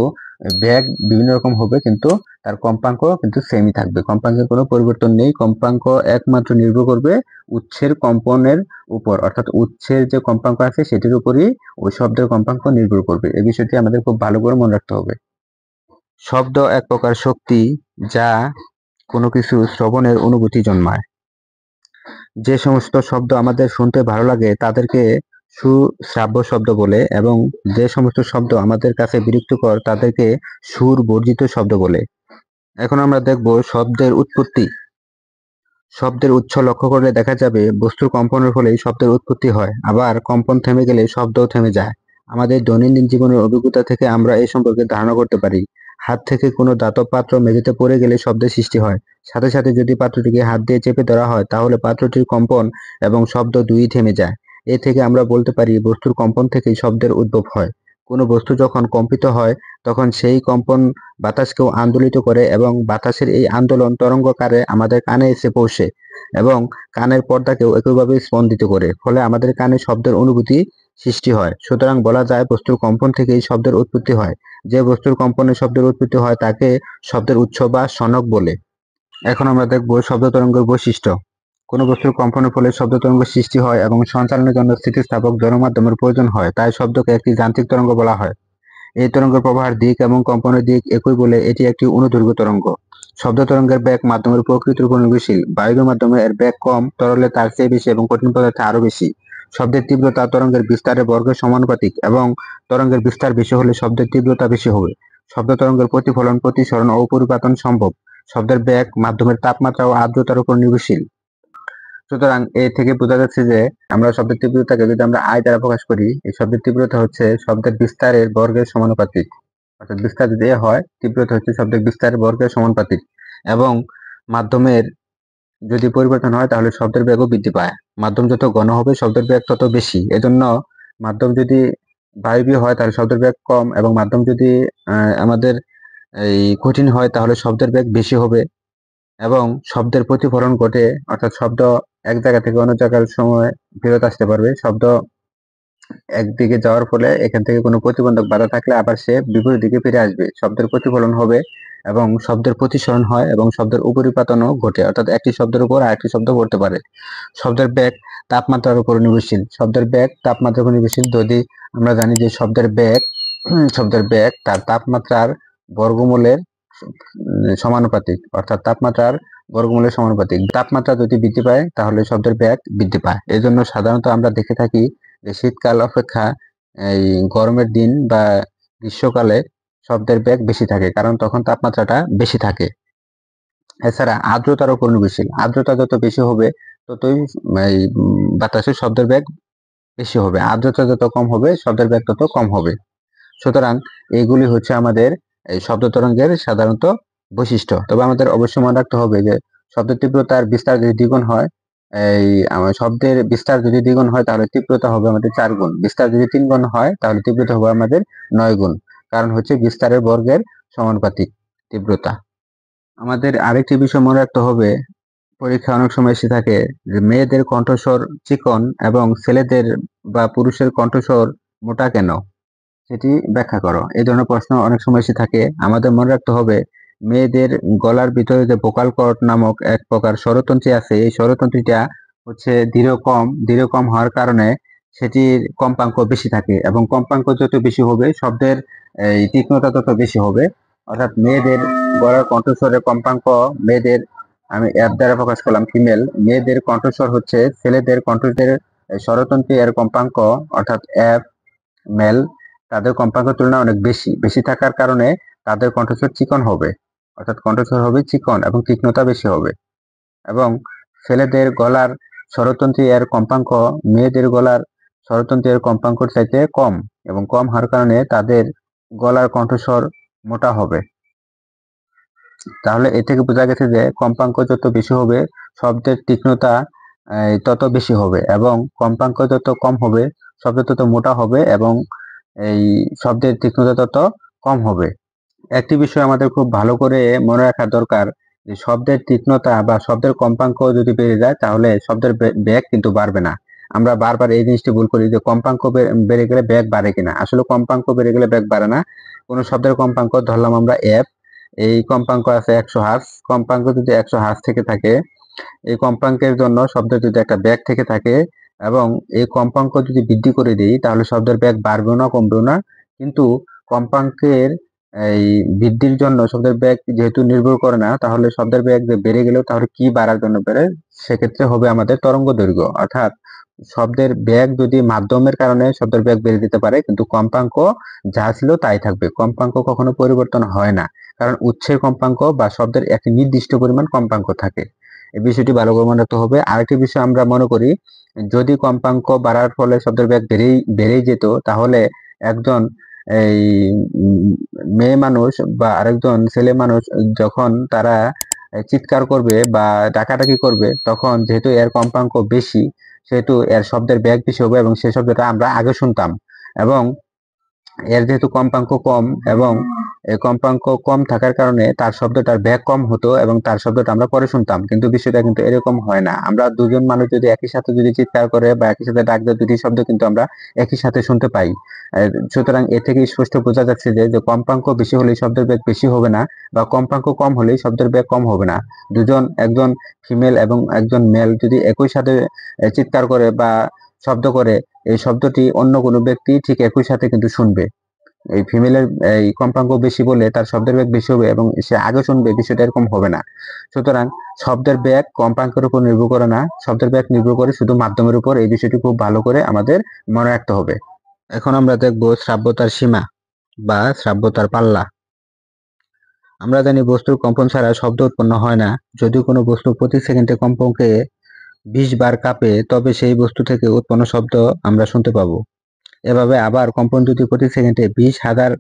Speaker 1: বেগ বিভিন্ন রকম হবে, কিন্তু তার কম্পাঙ্ক কিন্তু সেমই থাকবে, কম্পাঙ্কের কোনো পরিবর্তন নেই। কম্পাঙ্ক একমাত্র নির্ভর করবে উৎসের কম্পনের উপর, অর্থাৎ উৎসের যে কম্পাঙ্ক আছে সেটির উপরই ওই শব্দের কম্পাঙ্ক নির্ভর করবে। এই বিষয়টি আমাদের খুব ভালো করে মনে রাখতে হবে। শব্দ এক প্রকার শক্তি যা কোনো কিছু শ্রবণের অনুভূতি জন্মায়। যে সমস্ত শব্দ আমাদের শুনতে ভালো লাগে তাদেরকে সুশ্রাব্য শব্দ বলে, এবং যে সমস্ত শব্দ আমাদের কাছে বিরক্তিকর তাদেরকে সুর বর্জিত শব্দ বলে। এখন আমরা দেখব শব্দের উৎপত্তি। শব্দের উৎস লক্ষ্য করলে দেখা যাবে বস্তুর কম্পনের ফলেই শব্দের উৎপত্তি হয়, আবার কম্পন থেমে গেলে শব্দও থেমে যায়। আমাদের দৈনন্দিন জীবনের অভিজ্ঞতা থেকে আমরা এই সম্পর্কে ধারণা করতে পারি। হাত থেকে কোনো ধাতব পাত্র মেঝেতে পড়ে গেলে শব্দের সৃষ্টি হয়, সাথে সাথে যদি পাত্রটিকে হাত দিয়ে চেপে ধরা হয় তাহলে পাত্রটির কম্পন এবং শব্দ দুই থেমে যায়। এ থেকে আমরা বলতে পারি বস্তুর কম্পন থেকেই শব্দের উদ্ভব হয়। কোনো বস্তু যখন কম্পিত হয় তখন সেই কম্পন বাতাসকেও আন্দোলিত করে এবং বাতাসের এই আন্দোলন তরঙ্গকারে আমাদের কানে এসে পৌঁছে এবং কানের পর্দাকেও একইভাবে স্পন্দিত করে, ফলে আমাদের কানে শব্দের অনুভূতি সৃষ্টি হয়। সুতরাং বলা যায় বস্তুর কম্পন থেকেই শব্দের উৎপত্তি হয়। যে বস্তুর কম্পনে শব্দের উৎপত্তি হয় তাকে শব্দের উৎস বা সনক বলে। এখন আমরা দেখব শব্দ তরঙ্গের বৈশিষ্ট্য। কোনো বস্তুর কম্পনের ফলে শব্দ তরঙ্গ সৃষ্টি হয় এবং সঞ্চালনের জন্য স্থিতিস্থাপক জড় মাধ্যমের প্রয়োজন হয়, তাই শব্দকে একটি যান্ত্রিক তরঙ্গ বলা হয়। এই তরঙ্গের প্রবাহের দিক এবং কম্পনের দিক একই বলে এটি একটি অনুদৈর্ঘ্য তরঙ্গ। শব্দ তরঙ্গের বেগ মাধ্যমের প্রকৃতির উপর নির্ভরশীল। বায়বীয় মাধ্যমে এর বেগ কম, তরলে তার চেয়ে বেশি এবং কঠিন পদার্থে আরো বেশি। শব্দের তীব্রতা তরঙ্গের বিস্তারের বর্গের সমানুপাতিক এবং তরঙ্গের বিস্তার বেশি হলে শব্দের তীব্রতা বেশি হবে। শব্দ তরঙ্গের প্রতিফলন, প্রতিসরণ ও পরিপাতন সম্ভব। শব্দের বেগ মাধ্যমের তাপমাত্রা ও আর্দ্রতার উপর নির্ভরশীল। সুতরাং এ থেকে বোঝা যাচ্ছে যে আমরা শব্দের তীব্রতাকে যদি আমরা আই দ্বারা প্রকাশ করি, এই শব্দের তীব্রতা হচ্ছে শব্দের বিস্তারের বর্গের সমানুপাতিক। অর্থাৎ বিস্তার যদি এ হয়, তীব্রতা হচ্ছে শব্দের বিস্তারের বর্গের সমানুপাতিক। এবং মাধ্যমের যদি পরিবর্তন হয় তাহলে শব্দের বেগও বৃদ্ধি পায়। মাধ্যম যত ঘন হবে শব্দের বেগ তত বেশি। এজন্য মাধ্যম যদি বায়বীয় হয় তাহলে শব্দের বেগ কম, এবং মাধ্যম যদি আমাদের এই কঠিন হয় তাহলে শব্দের বেগ বেশি হবে এবং শব্দের প্রতিফলন ঘটে, অর্থাৎ শব্দ এক জায়গা থেকে অন্য জায়গার সময় ফেরত আসতে পারবে। শব্দ একদিকে যাওয়ার ফলে এখান থেকে কোনো প্রতিবন্ধক বাধা থাকলে আবার সে বিপরীত দিকে ফিরে আসবে। শব্দের প্রতিফলন হবে এবং শব্দের প্রতিসরণ হয় এবং শব্দের উপরিপাতনও ঘটে, অর্থাৎ একটি শব্দের উপর আরেকটি শব্দ পড়তে পারে। শব্দের বেগ তাপমাত্রার উপর নির্ভরশীল। শব্দের বেগ তাপমাত্রার উপর নির্ভরশীল। যদি আমরা জানি যে শব্দের বেগ তার তাপমাত্রার বর্গমূলের সমানুপাতিক, অর্থাৎ তাপমাত্রার বর্গমূলের সমানুপাতিক। তাপমাত্রা যদি বৃদ্ধি পায় তাহলে শব্দের বেগ বৃদ্ধি পায়। এই জন্য সাধারণত আমরা দেখে থাকি যে শীতকাল অপেক্ষা এই গরমের দিন বা গ্রীষ্মকালে শব্দের বেগ বেশি থাকে, কারণ তখন তাপমাত্রাটা বেশি থাকে। এছাড়া আর্দ্রতার উপর নির্ভরশীল। আর্দ্রতা যত বেশি হবে ততই এই বাতাসের শব্দের বেগ বেশি হবে। আর্দ্রতা যত কম হবে শব্দের বেগ তত কম হবে। সুতরাং এইগুলি হচ্ছে আমাদের এই শব্দ তরঙ্গের সাধারণত বৈশিষ্ট্য। তবে আমাদের অবশ্যই মনে রাখতে হবে যে শব্দ তীব্রতার বিস্তার যদি দ্বিগুণ হয়, শব্দের বিস্তার যদি দ্বিগুণ হয় তাহলে তীব্রতা হবে আমাদের 4 গুণ। বিস্তার যদি 3 গুণ হয় তাহলে তীব্রতা হবে আমাদের 9 গুণ। কারণ হচ্ছে বিস্তারের বর্গের সমানুপাতিক তীব্রতা। আমাদের আরেকটি বিষয় মনে রাখতে হবে, পরীক্ষা অনেক সময় এসে থাকে যে মেয়েদের কণ্ঠস্বর চিকন এবং ছেলেদের বা পুরুষের কণ্ঠস্বর মোটা কেন, সেটি ব্যাখ্যা করো। এই ধরনের প্রশ্ন অনেক সময় এসে থাকে। আমাদের মনে রাখতে হবে মেয়েদের গলার ভিতরে যে ভোকাল কর্ড নামক এক প্রকার স্বরতন্ত্রী আছে, এই স্বরতন্ত্রীটা হচ্ছে ধীরে কম হওয়ার কারণে সেটির কম্পাঙ্ক বেশি থাকে, এবং কম্পাঙ্ক যত বেশি হবে শব্দের এই তীক্ষ্ণতা তত বেশি হবে। অর্থাৎ মেয়েদের গলার কণ্ঠস্বরের কম্পাঙ্ক, মেয়েদের আমি অ্যাপ দ্বারা প্রকাশ করলাম ফিমেল, মেয়েদের কণ্ঠস্বর হচ্ছে ছেলেদের কণ্ঠস্বরের স্বরতন্ত্রী এর কম্পাঙ্ক অর্থাৎ অ্যাপ মেল, তাদের কম্পাঙ্কের তুলনায় অনেক বেশি থাকার কারণে তাদের কণ্ঠস্বর চিকন হবে, অর্থাৎ কণ্ঠস্বর হবে চিকন এবং তীক্ষ্ণতা বেশি হবে। এবং ছেলেদের গলার স্বরতন্ত্রী এর কম্পাঙ্ক মেয়েদের গলার স্বরতন্ত্রী এর কম্পাঙ্কর চাইতে কম, এবং কম হওয়ার কারণে তাদের গলার কণ্ঠস্বর মোটা হবে। তাহলে এ থেকে বোঝা গেছে যে কম্পাঙ্ক যত বেশি হবে শব্দের তীক্ষ্ণতা তত বেশি হবে, এবং কম্পাঙ্ক যত কম হবে শব্দ তত মোটা হবে এবং এই শব্দের তীক্ষ্ণতা তত কম হবে। একটি বিষয় আমাদের খুব ভালো করে মনে রাখা দরকার যে শব্দের তীক্ষ্ণতা বা শব্দের কম্পাঙ্ক যদি বেড়ে যায় তাহলে শব্দের বেগ কিন্তু বাড়বে না। আমরা বারবার এই জিনিসটি ভুল করি যে কম্পাঙ্ক বেড়ে গেলে বেগ বাড়ে কিনা। আসলে কম্পাঙ্ক বেড়ে গেলে বেগ বাড়ে না। কোনো শব্দের কম্পাঙ্ক ধরলাম আমরা এফ, এই কম্পাঙ্ক আছে 100 হার্জ। কম্পাঙ্ক যদি 100 হার্জ থেকে থাকে, এই কম্পাঙ্কের জন্য শব্দের যদি একটা বেগ থেকে থাকে এবং এই কম্পাঙ্ক যদি বৃদ্ধি করে দিই তাহলে শব্দের বেগ বাড়বেও না কমবেও না। কিন্তু কম্পাঙ্কের এই বৃদ্ধির জন্য শব্দের বেগ যেহেতু নির্ভর করে না, তাহলে শব্দের বেগ বেড়ে গেলেও তাহলে কি বাড়ার জন্য বেড়ে, সেক্ষেত্রে হবে আমাদের তরঙ্গ দৈর্ঘ্য। অর্থাৎ শব্দের বেগ যদি মাধ্যমের কারণে শব্দের বেগ বেড়ে যেতে পারে, কিন্তু কম্পাঙ্ক যা ছিল তাই থাকবে। কম্পাঙ্ক কখনো পরিবর্তন হয় না, কারণ উৎসের কম্পাঙ্ক বা শব্দের একটি নির্দিষ্ট পরিমাণ কম্পাঙ্ক থাকে। এই বিষয়টি ভালো করে মনে রাখতে হবে। আরেকটি বিষয় আমরা মনে করি, যদি কম্পাঙ্ক বাড়ার ফলে শব্দের বেগ বেড়েই যেত তাহলে একজন এই মেয়ে মানুষ বা আরেকজন ছেলে মানুষ যখন তারা চিৎকার করবে বা ডাকাডাকি করবে, তখন যেহেতু এর কম্পাঙ্ক বেশি সেহেতু এর শব্দের বেগ বেশি হবে এবং সেই শব্দটা আমরা আগে শুনতাম। এবং এর যেহেতু কম্পাঙ্ক কম এবং এই কম্পাঙ্ক কম থাকার কারণে তার শব্দটার বেগ কম হতো এবং তার শব্দটা আমরা পরে শুনতাম, কিন্তু বিষয়টা কিন্তু এরকম হয় না। আমরা দুজন মানুষ যদি একই সাথে যদি চিৎকার করে বা একই সাথে ডাক দেয়, দুটি শব্দ কিন্তু আমরা একই সাথে শুনতে পাই। সুতরাং এ থেকে স্পষ্ট বোঝা যাচ্ছে যে কম্পাঙ্ক বেশি হলেই শব্দের বেগ বেশি হবে না, বা কম্পাঙ্ক কম হলেই শব্দের বেগ কম হবে না। একজন ফিমেল এবং একজন মেল যদি একই সাথে চিৎকার করে বা শব্দ করে, এই শব্দটি অন্য কোনো ব্যক্তি ঠিক একই সাথে কিন্তু শুনবে। এই ফিমেলের এই কম্পাঙ্ক বেশি বলে তার শব্দের বেগ বেশি হবে এবং সে আগে শুনবে, বিষয়টা এরকম হবে না। সুতরাং শব্দের বেগ কম্পাঙ্কের উপর নির্ভর করে না, শব্দের বেগ নির্ভর করে শুধু মাধ্যমের উপর। এই বিষয়টি খুব ভালো করে আমাদের মনে রাখতে হবে। এখন আমরা দেখব শ্রাব্যতার সীমা বা শ্রাব্যতার পাল্লা। আমরা জানি বস্তুর কম্পন ছাড়া শব্দ উৎপন্ন হয় না। যদি কোনো বস্তু প্রতি সেকেন্ডে কম্পনকে 20 বার কাঁপে, তবে সেই বস্তু থেকে উৎপন্ন শব্দ আমরা শুনতে পাবো। এভাবে আবার কম্পন যদি প্রতি সেকেন্ডে 20,000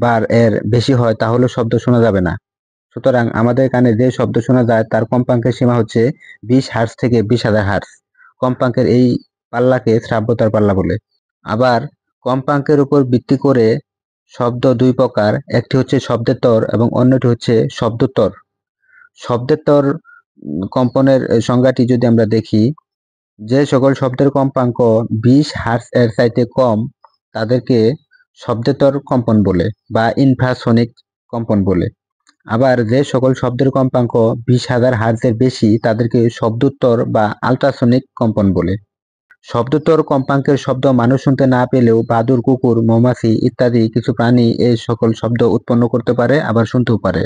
Speaker 1: বার এর বেশি হয়, তাহলে শব্দ শোনা যাবে না। সুতরাং আমাদের কানে যে শব্দ শোনা যায় তার কম্পাঙ্কের সীমা হচ্ছে 20 হার্জ থেকে 20,000 হার্জ। কম্পাঙ্কের এই পাল্লাকে শ্রাব্যতার পাল্লা বলে। আবার কম্পাঙ্কের উপর ভিত্তি করে শব্দ দুই প্রকার, একটি হচ্ছে শব্দের তর এবং অন্যটি হচ্ছে শব্দোত্তর। শব্দের তর কম্পনের সংজ্ঞাটি যদি আমরা দেখি, যে সকল শব্দের কম্পাঙ্ক 20 হার্জ এর চাইতে কম তাদেরকে শব্দেতর কম্পন বলে বা ইনফ্রাসনিক কম্পন বলে। আবার যে সকল শব্দের কম্পাঙ্ক 20,000 হার্জের বেশি তাদেরকে শব্দোত্তর বা আল্ট্রাসনিক কম্পন বলে। শব্দোত্তর কম্পাঙ্কের শব্দ মানুষ শুনতে না পেলেও বাদুড়, কুকুর, মৌমাছি ইত্যাদি কিছু প্রাণী এই সকল শব্দ উৎপন্ন করতে পারে, আবার শুনতেও পারে।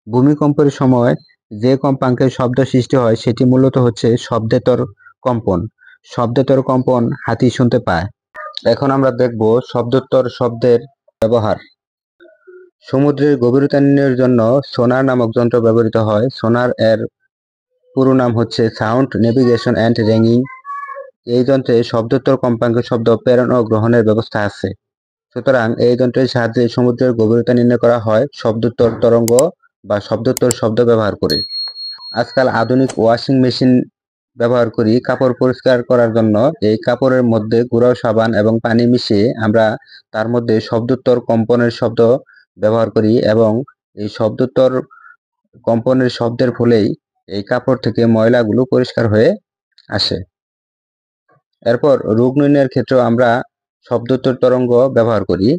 Speaker 1: ভূমিকম্পের সময় যে কম্পাঙ্কের শব্দ সৃষ্টি হয় সেটি মূলত হচ্ছে শব্দেতর কম্পন। শব্দেতর কম্পন হাতি শুনতে পায়। এখন আমরা দেখব শব্দোত্তর শব্দের ব্যবহার। সমুদ্রের গভীরতা নির্ণয়ের জন্য সোনার নামক যন্ত্র ব্যবহৃত হয়। সোনার এর পুরো নাম হচ্ছে সাউন্ড নেভিগেশন অ্যান্ড রেঞ্জিং। এই যন্ত্রে শব্দোত্তর কম্পাঙ্কের শব্দ প্রেরণ ও গ্রহণের ব্যবস্থা আছে। সুতরাং এই যন্ত্রের সাহায্যে সমুদ্রের গভীরতা নির্ণয় করা হয় শব্দোত্তর তরঙ্গ বা শব্দোত্তর শব্দ ব্যবহার করে। আজকাল আধুনিক ওয়াশিং মেশিন ব্যবহার করি কাপড় পরিষ্কার করার জন্য। এই কাপড়ের মধ্যে গুঁড়ো সাবান এবং পানি মিশিয়ে আমরা তার মধ্যে শব্দোত্তর কম্পনের শব্দ ব্যবহার করি এবং এই শব্দোত্তর কম্পনের শব্দের ফলেই এই কাপড় থেকে ময়লাগুলো পরিষ্কার হয়ে আসে। এরপর রোগ নির্ণয়ের ক্ষেত্রেও আমরা শব্দোত্তর তরঙ্গ ব্যবহার করি।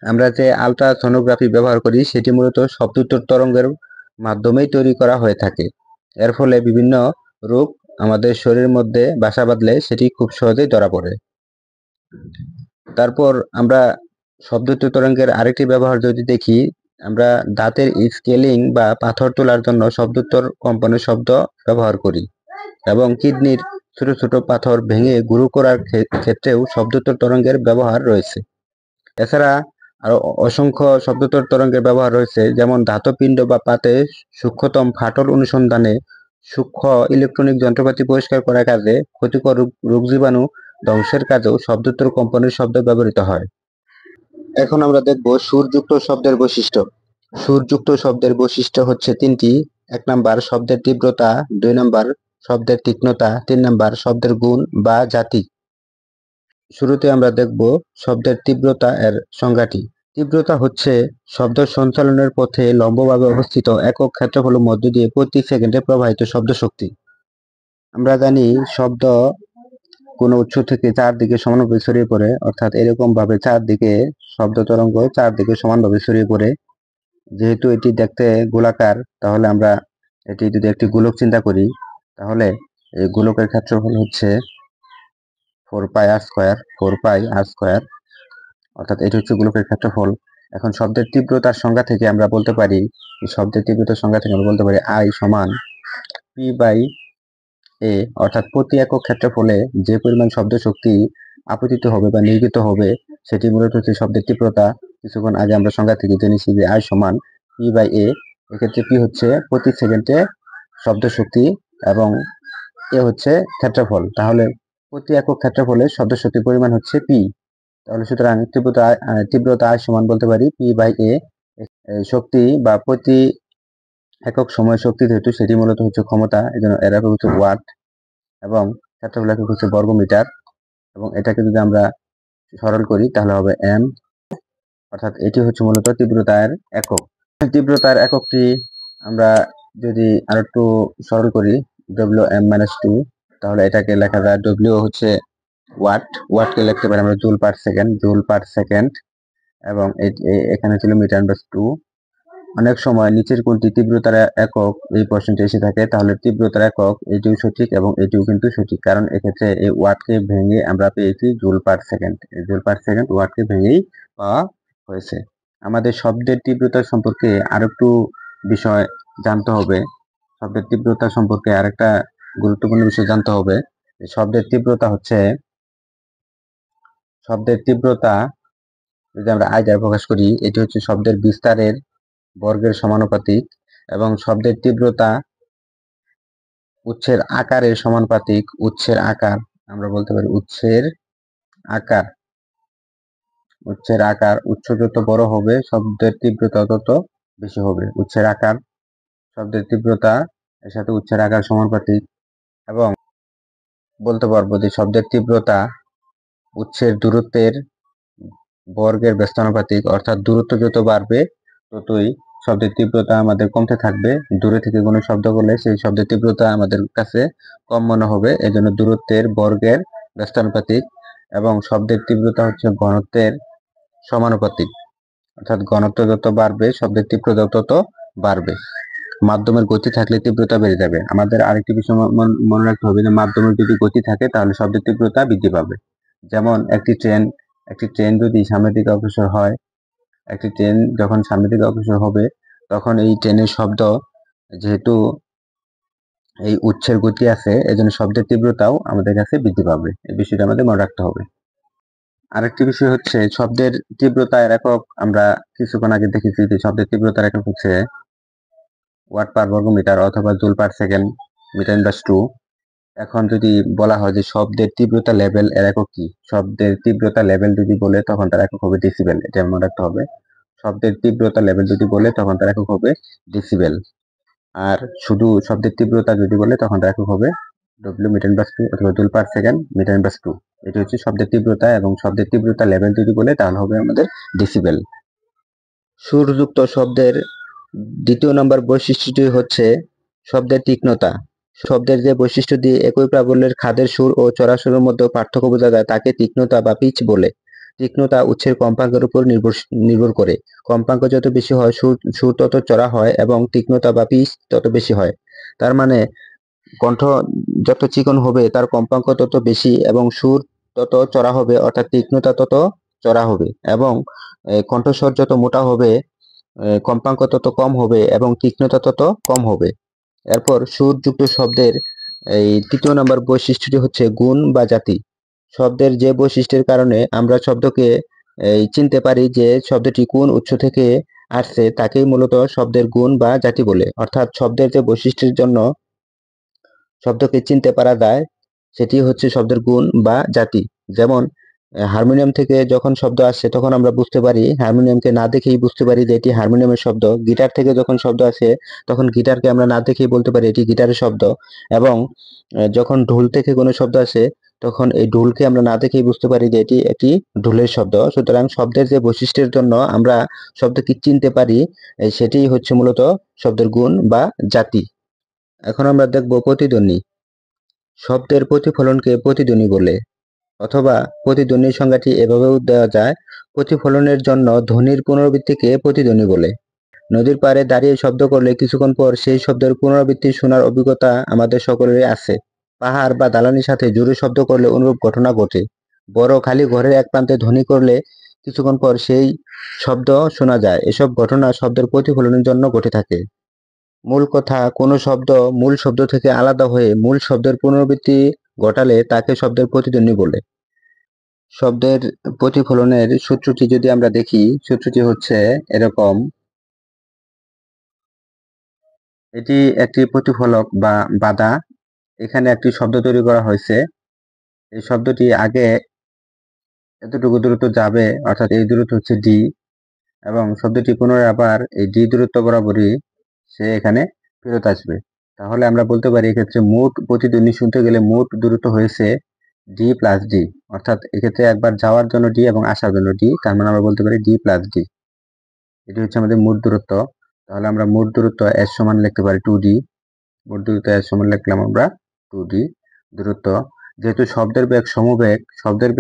Speaker 1: আমরা যে আল্ট্রাসনোগ্রাফি ব্যবহার করি সেটি মূলত শব্দোত্তর তরঙ্গের মাধ্যমেই তৈরি করা হয়ে থাকে। এর ফলে বিভিন্ন রোগ আমাদের শরীরের মধ্যে বাসা বাঁধলে সেটি খুব সহজেই ধরা পড়ে। তারপর আমরা শব্দোত্তর তরঙ্গের আরেকটি ব্যবহার যদি দেখি, আমরা দাঁতের স্কেলিং বা পাথর তোলার জন্য শব্দোত্তর কম্পনের শব্দ ব্যবহার করি এবং কিডনির ছোট ছোট পাথর ভেঙে গুঁড়ো করার ক্ষেত্রেও শব্দোত্তর তরঙ্গের ব্যবহার রয়েছে। এছাড়া আরো অসংখ্য শব্দোত্তর তরঙ্গের ব্যবহার রয়েছে, যেমন ধাতবপিণ্ড বা পাতে সূক্ষ্মতম ফাটল অনুসন্ধানে, সূক্ষ্ম ইলেকট্রনিক যন্ত্রপাতি পরিষ্কার করার কাজে, ক্ষতিকর রোগ জীবাণু ধ্বংসের কাজেও শব্দোত্তর কম্পনের শব্দ ব্যবহৃত হয়। এখন আমরা দেখব সুরযুক্ত শব্দের বৈশিষ্ট্য। সুরযুক্ত শব্দের বৈশিষ্ট্য হচ্ছে তিনটি। 1 নাম্বার শব্দের তীব্রতা, 2 নাম্বার শব্দের তীক্ষ্ণতা, 3 নাম্বার শব্দের গুণ বা জাতি। শুরুতে আমরা দেখব শব্দের তীব্রতা এর সংজ্ঞাটি। তীব্রতা হচ্ছে শব্দ সঞ্চালনের পথে লম্বভাবে অবস্থিত একক ক্ষেত্রফলের মধ্য দিয়ে প্রতি সেকেন্ডে প্রবাহিত শব্দ শক্তি। আমরা জানি শব্দ কোনো উৎস থেকে চারদিকে সমানভাবে ছড়িয়ে পড়ে, অর্থাৎ এরকম ভাবে চারদিকে শব্দ তরঙ্গ চারদিকে সমানভাবে ছড়িয়ে পড়ে। যেহেতু এটি দেখতে গোলাকার, তাহলে আমরা এটি যদি একটি গোলক চিন্তা করি, তাহলে এই গোলকের ক্ষেত্রফল হচ্ছে 4πr², অর্থাৎ এটি হচ্ছে গোলকের ক্ষেত্রফল। এখন শব্দের তীব্রতার সংজ্ঞা থেকে আমরা বলতে পারি, শব্দের তীব্রতার সংজ্ঞা থেকে আমরা বলতে পারি I সমান P/A, অর্থাৎ প্রতি একক ক্ষেত্রফলে যে পরিমাণ শব্দ শক্তি আপতিত হবে বা নির্গত হবে সেটি মূলত হচ্ছে শব্দের তীব্রতা। কিছুক্ষণ আগে আমরা সংজ্ঞা থেকে জেনেছি যে I সমান P/A। এক্ষেত্রে P হচ্ছে প্রতি সেকেন্ডে শব্দ শক্তি এবং A হচ্ছে ক্ষেত্রফল। তাহলে প্রতি একক ক্ষেত্রফলে শব্দ শক্তির পরিমাণ হচ্ছে P। তাহলে সুতরাং তীব্রতা I সমান বলতে পারি P/A। শক্তি বা প্রতি একক সময় শক্তি যেহেতু সেটি মূলত হচ্ছে ক্ষমতা, এই জন্য এর একক হচ্ছে ওয়াট এবং ক্ষেত্রফল একক হচ্ছে বর্গমিটার। এবং এটাকে যদি আমরা সরল করি তাহলে হবে এম, অর্থাৎ এটি হচ্ছে মূলত তীব্রতার একক। তীব্রতার এককটি আমরা যদি আরেকটু সরল করি WM-2, তাহলে এটাকে লেখা যায় ডব্লিউ হচ্ছে ওয়াট, ওয়াটকে লিখতে পারি আমরা জুল পার সেকেন্ড, এবং এখানে ছিল মিটার/2। অনেক সময় নিচের কোনটি তীব্রতার একক এই প্রশ্নটি এসে থাকে, তাহলে তীব্রতার একক এটিও সঠিক এবং এটিও কিন্তু সঠিক, কারণ এক্ষেত্রে এই ওয়াটকে ভেঙে আমরা পেয়েছি joule per second. Joule per second ওয়াটকে ভেঙেই পাওয়া হয়েছে। আমাদের শব্দের তীব্রতা সম্পর্কে আরেকটু বিষয় জানতে হবে। শব্দের তীব্রতা সম্পর্কে আরেকটা গুরুত্বপূর্ণ বিষয় জানতে হবে। শব্দের তীব্রতা যদি আমরা আই দ্বারা প্রকাশ করি, এটি হচ্ছে শব্দের বিস্তারের বর্গের সমানুপাতিক, এবং শব্দের তীব্রতা উৎসের আকারের সমানুপাতিক। উৎসের আকার আমরা বলতে পারি উৎসের আকার উৎস যত বড় হবে শব্দের তীব্রতা তত বেশি হবে। উৎসের আকার শব্দের তীব্রতা এর সাথে উৎসের আকার সমানুপাতিক, এবং বলতে পারবো যে শব্দের তীব্রতা উৎসের দূরত্বের বর্গের ব্যস্তানুপাতিক, অর্থাৎ দূরত্ব যত বাড়বে ততই শব্দের তীব্রতা আমাদের কমতে থাকবে। দূরে থেকে কোনো শব্দ করলে সেই শব্দের তীব্রতা আমাদের কাছে কম মনে হবে, এজন্য দূরত্বের বর্গের ব্যস্তানুপাতিক। এবং শব্দের তীব্রতা হচ্ছে ঘনত্বের সমানুপাতিক, অর্থাৎ ঘনত্ব যত বাড়বে শব্দের তীব্রতা তত বাড়বে। মাধ্যমের গতি থাকলে তীব্রতা বেড়ে যাবে। আমাদের আরেকটি বিষয় মনে রাখতে হবে যে মাধ্যমের যদি গতি থাকে তাহলে শব্দের তীব্রতা বৃদ্ধি পাবে। যেমন একটি ট্রেন যদি সামনের দিকে অগ্রসর হয়, একটি ট্রেন যখন সামনের দিকে অগ্রসর হবে তখন এই ট্রেনের শব্দ, যেহেতু এই উৎসের গতি আছে, এজন্য শব্দের তীব্রতাও আমাদের কাছে বৃদ্ধি পাবে। এই বিষয়টা আমাদের মনে রাখতে হবে। আরেকটি বিষয় হচ্ছে শব্দের তীব্রতার একক আমরা কিছুক্ষণ আগে দেখেছি যে শব্দের তীব্রতার একক হচ্ছে ওয়াট পার বর্গমিটার অথবা জুল পার সেকেন্ড মিটার/2। এখন যদি বলা হয় যে শব্দের তীব্রতা লেভেল এর একক কি, শব্দের তীব্রতা লেভেল যদি বলে তখন তার একক হবে ডেসিবেল। এটা মনে রাখতে হবে। শব্দের তীব্রতা লেভেল যদি বলে তখন তার একক হবে ডেসিবেল। আর শুধু শব্দের তীব্রতা যদি বলে তখন তার একক হবে ডব্লিউ মিটার/2 অথবা জুল পার সেকেন্ড মিটার/2। এটি হচ্ছে শব্দের তীব্রতা, এবং শব্দের তীব্রতা লেভেল যদি বলে তাহলে হবে আমাদের ডেসিবেল। সুরযুক্ত শব্দের দ্বিতীয় নম্বর বৈশিষ্ট্যটি হচ্ছে শব্দের তীক্ষ্ণতা। শব্দের যে বৈশিষ্ট্য দিয়ে একই প্রাবল্যের খাদের সুর ও চড়া সুরের মধ্যে পার্থক্য বোঝা যায় তাকে তীক্ষ্ণতা বা পিচ বলে। তীক্ষ্ণতা উচ্চের কম্পাঙ্কের উপর নির্ভর করে। কম্পাঙ্ক যত বেশি হয় সুর তত চড়া হয় এবং তীক্ষ্ণতা বা পিচ তত বেশি হয়। তার মানে কণ্ঠ যত চিকন হবে তার কম্পাঙ্ক তত বেশি এবং সুর তত চড়া হবে, অর্থাৎ তীক্ষ্ণতা তত চড়া হবে, এবং কণ্ঠস্বর যত মোটা হবে কম্পাঙ্ক তত কম হবে এবং তীক্ষ্ণতা তত কম হবে। এরপর সুরযুক্ত শব্দের এই তৃতীয় নম্বর বৈশিষ্ট্যটি হচ্ছে গুণ বা জাতি। শব্দের যে বৈশিষ্ট্যের কারণে আমরা শব্দকে চিনতে পারি যে শব্দটি কোন উৎস থেকে আসছে তাকেই মূলত শব্দের গুণ বা জাতি বলে। অর্থাৎ শব্দের যে বৈশিষ্ট্যের জন্য শব্দকে চিনতে পারা যায় সেটি হচ্ছে শব্দের গুণ বা জাতি। যেমন হারমোনিয়াম থেকে যখন শব্দ আসে তখন আমরা বুঝতে পারি, হারমোনিয়ামকে না দেখেই বুঝতে পারি যে এটি হারমোনিয়ামের শব্দ। গিটার থেকে যখন শব্দ আসে তখন গিটারকে আমরা না দেখেই বলতে পারি এটি গিটারের শব্দ। এবং যখন ঢোল থেকে কোনো শব্দ আসে তখন এই ঢোলকে আমরা না দেখেই বুঝতে পারি যে এটি একটি ঢোলের শব্দ। সুতরাং শব্দের যে বৈশিষ্ট্যের জন্য আমরা শব্দকে চিনতে পারি সেটি হচ্ছে মূলত শব্দের গুণ বা জাতি। এখন আমরা দেখব প্রতিধ্বনি। শব্দের প্রতিফলনকে প্রতিধ্বনি বলে, অথবা প্রতিধ্বনির সংজ্ঞাটি এভাবেও দেওয়া যায়, প্রতিফলনের জন্য ধ্বনির পুনরাবৃত্তিকে প্রতিধ্বনি বলে। নদীর পাড়ে দাঁড়িয়ে শব্দ করলে কিছুক্ষণ পর সেই শব্দের পুনরাবৃত্তি শোনার অভিজ্ঞতা আমাদের সকলেরই আছে। পাহাড় বা দালানির সাথে জোরে শব্দ করলে অনুরূপ ঘটনা ঘটে। বড় খালি ঘরের এক প্রান্তে ধ্বনি করলে কিছুক্ষণ পর সেই শব্দ শোনা যায়। এসব ঘটনা শব্দের প্রতিফলনের জন্য ঘটে থাকে। মূল কথা, কোনো শব্দ মূল শব্দ থেকে আলাদা হয়ে মূল শব্দের পুনরাবৃত্তি ঘটালে তাকে শব্দের প্রতিধ্বনি বলে। শব্দের প্রতিফলনের সূত্রটি যদি আমরা দেখি, সূত্রটি হচ্ছে এরকম। এটি একটি প্রতিফলক বা বাধা। এখানে একটি শব্দ তৈরি করা হয়েছে। এই শব্দটি আগে এতটুকু দূরত্ব যাবে, অর্থাৎ এই দূরত্ব হচ্ছে ডি, এবং শব্দটি পুনরায় আবার এই ডি দূরত্ব বরাবরই সে এখানে ফেরত আসবে। তাহলে আমরা বলতে পারি এক্ষেত্রে মোট প্রতিধ্বনি শুনতে গেলে মোট দূরত্ব হয়েছে ডি প্লাস ডি, অর্থাৎ এক্ষেত্রে একবার যাওয়ার জন্য ডি এবং আসার জন্য ডি, তার মানে আমরা বলতে পারি ডি প্লাস ডি। এটি হচ্ছে আমাদের মোট দূরত্ব। তাহলে আমরা মোট দূরত্ব এস সমান লিখতে পারি 2d। মোট দূরত্ব এস সমান লিখলাম আমরা 2d দূরত্ব। যেহেতু শব্দের বেগ সমবেগ, শব্দের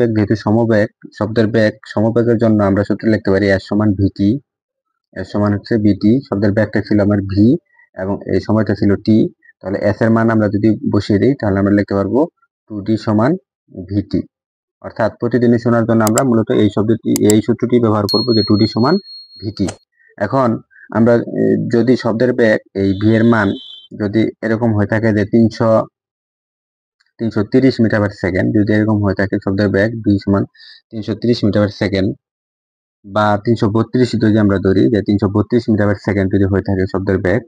Speaker 1: বেগ সমবেগের জন্য আমরা সূত্র লিখতে পারি এস সমান ভিটি। এস সমান হচ্ছে ভিটি, শব্দের বেগটা ছিল আমার ভি এবং এই সময়টা ছিল টি। তাহলে এস এর মান আমরা যদি বসিয়ে দিই তাহলে আমরা লিখতে পারবো 2d সমান ভিটি। অর্থাৎ প্রতিদিনই শোনার জন্য আমরা মূলত এই সূত্রটি ব্যবহার করব যে 2d সমান ভিটি। এখন আমরা যদি শব্দের বেগ এই ভি এর মান যদি এরকম হয়ে থাকে যে 330 মিটার পার সেকেন্ড, যদি এরকম হয়ে থাকে শব্দের বেগ ভি সমান 330 মিটার পার সেকেন্ড বা 332 যদি আমরা ধরি যে 332 মিটার পার সেকেন্ড যদি হয়ে থাকে শব্দের বেগ,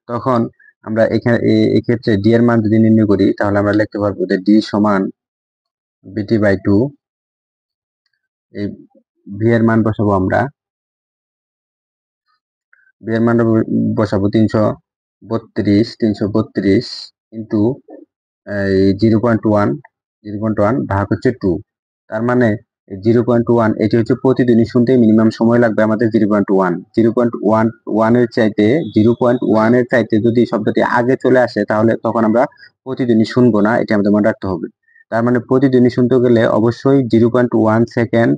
Speaker 1: তখন আমরা এখানে এক্ষেত্রে ডি এর মান যদি নির্ণয় করি তাহলে আমরা লিখতে পারবো যে ডি সমান বিটি বাই 2। এই ভি এর মান বসাবো আমরা, ভি এর মান বসাবো 332 ইন্টু 0.1 ভাগ হচ্ছে 2। তার মানে 0.1 এটি হচ্ছে প্রতিদিনই শুনতে মিনিমাম সময় লাগবে আমাদের 0.1 এর চাইতে 0.1 এর চাইতে যদি শব্দটি আগে চলে আসে তাহলে তখন আমরা প্রতিদিনই শুনবো না, এটি আমাদের মনে রাখতে হবে। তার মানে প্রতিদিনই শুনতে গেলে অবশ্যই 0.1 সেকেন্ড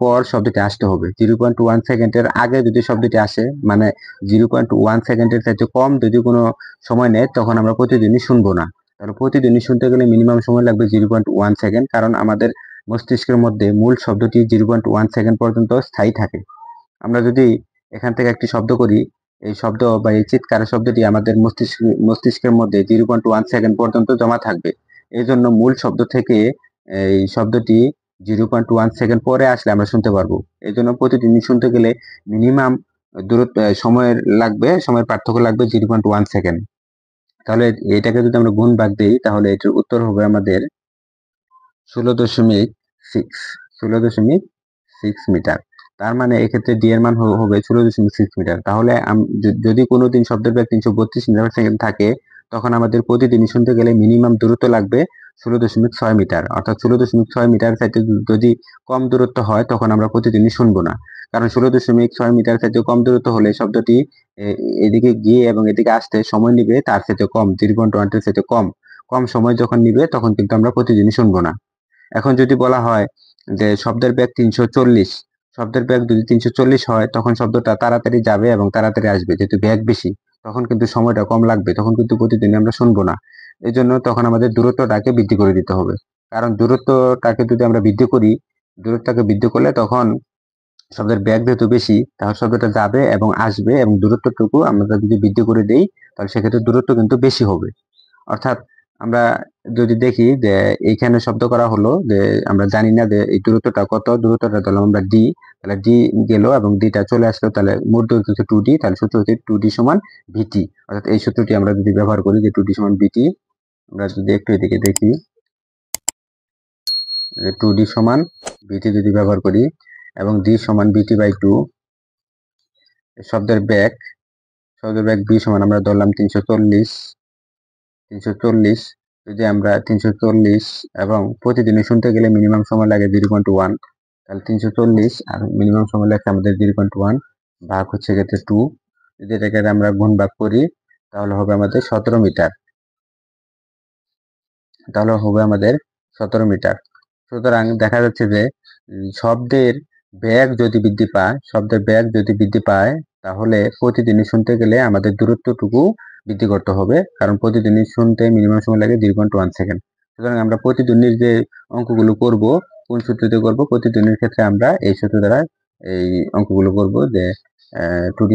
Speaker 1: পর শব্দটি আসতে হবে। 0.1 সেকেন্ডের আগে যদি শব্দটি আসে, মানে 0.1 সেকেন্ডের চাইতে কম যদি কোনো সময় নেয়, তখন আমরা প্রতিদিনই শুনবো না। তাহলে প্রতিদিনই শুনতে গেলে মিনিমাম সময় লাগবে 0.1 সেকেন্ড, কারণ আমাদের মস্তিষ্কের মধ্যে মূল শব্দটি 0.1 সেকেন্ড পর্যন্ত স্থায়ী থাকে। আমরা যদি এখান থেকে একটি শব্দ করি, এই শব্দ বা এই চিৎকারের শব্দটি আমাদের মস্তিষ্কের মধ্যে 0.1 সেকেন্ড পর্যন্ত জমা থাকবে। এই জন্য মূল শব্দ থেকে এই শব্দটি 0.1 সেকেন্ড পরে আসলে আমরা শুনতে পারবো। এই জন্য প্রতিদিনই শুনতে গেলে মিনিমাম দূরত্ব সময়ের পার্থক্য লাগবে 0.1 সেকেন্ড। তাহলে এটাকে যদি আমরা গুণ ভাগ দিই তাহলে এটার উত্তর হবে আমাদের 16.6 মিটার। তার মানে এক্ষেত্রে ডি এর মান হবে 16.6 মিটার। তাহলে যদি কোনোদিন শব্দের বেগ 332 মিটার পার সেকেন্ড থাকে, তখন আমাদের প্রতিদিনই শুনতে গেলে মিনিমাম দূরত্ব লাগবে 16.6 মিটার। অর্থাৎ 16.6 মিটার চাইতে যদি কম দূরত্ব হয় তখন আমরা প্রতিদিনই শুনবো না, কারণ 16.6 মিটার চাইতে কম দূরত্ব হলে শব্দটি এদিকে গিয়ে এবং এদিকে আসতে সময় নিবে তার চাইতে কম, 0.1 এর চাইতে কম সময় যখন নিবে তখন কিন্তু আমরা প্রতিদিনই শুনবো না। এখন যদি বলা হয় যে শব্দের বেগ 340, শব্দের বেগ যদি 340 হয় তখন শব্দটা তাড়াতাড়ি যাবে এবং তাড়াতাড়ি আসবে, যেহেতু বেগ বেশি তখন কিন্তু সময়টা কম লাগবে, তখন কিন্তু প্রতিদিন আমরা শুনবো না। এই জন্য তখন আমাদের দূরত্বটাকে বৃদ্ধি করে দিতে হবে, কারণ দূরত্বটাকে যদি আমরা দূরত্বটাকে বৃদ্ধি করলে তখন শব্দের বেগ যেহেতু বেশি তাহলে শব্দটা যাবে এবং আসবে, এবং দূরত্বটুকু আমরা যদি বৃদ্ধি করে দেই তাহলে সেক্ষেত্রে দূরত্ব কিন্তু বেশি হবে। অর্থাৎ আমরা যদি দেখি যে এইখানে শব্দ করা হলো যে আমরা জানি না যে এই দূরত্বটা কত, দূরত্বটা ধরলাম আমরা ডি, তাহলে ডি গেল এবং ডিটা চলে আসলো, তাহলে মোট দূরত্ব হচ্ছে 2d, তাহলে সূত্র হচ্ছে 2d সমান ভিটি। অর্থাৎ এই সূত্রটি আমরা যদি ব্যবহার করি যে 2d সমান ভিটি, আমরা যদি একটু এদিকে দেখি যে 2d সমান ভিটি যদি ব্যবহার করি এবং d সমান ভিটি বাই 2, শব্দের বেগ বি সমান আমরা ধরলাম 340, যদি আমরা 340 এবং প্রতিদিনই শুনতে গেলে মিনিমাম সময় লাগে 0.1, তাহলে 340 আর মিনিমাম সময় লাগে আমাদের 0.1 ভাগ হচ্ছে ক্ষেত্রে 2, যদি এটাকে আমরা গুণ ভাগ করি তাহলে হবে আমাদের 17 মিটার। সুতরাং দেখা যাচ্ছে যে শব্দের বেগ যদি বৃদ্ধি পায় তাহলে প্রতিদিনই শুনতে গেলে আমাদের দূরত্বটুকু বৃদ্ধি করতে হবে, কারণ প্রতিদিনই শুনতে মিনিমাম সময় লাগে 0.1 সেকেন্ড। সুতরাং আমরা প্রতিদিনের যে অঙ্কগুলো করব, কোন সূত্র দিয়ে করব, প্রতিদিনের ক্ষেত্রে আমরা এই সূত্র দ্বারা এই অঙ্কগুলো করব যে 2d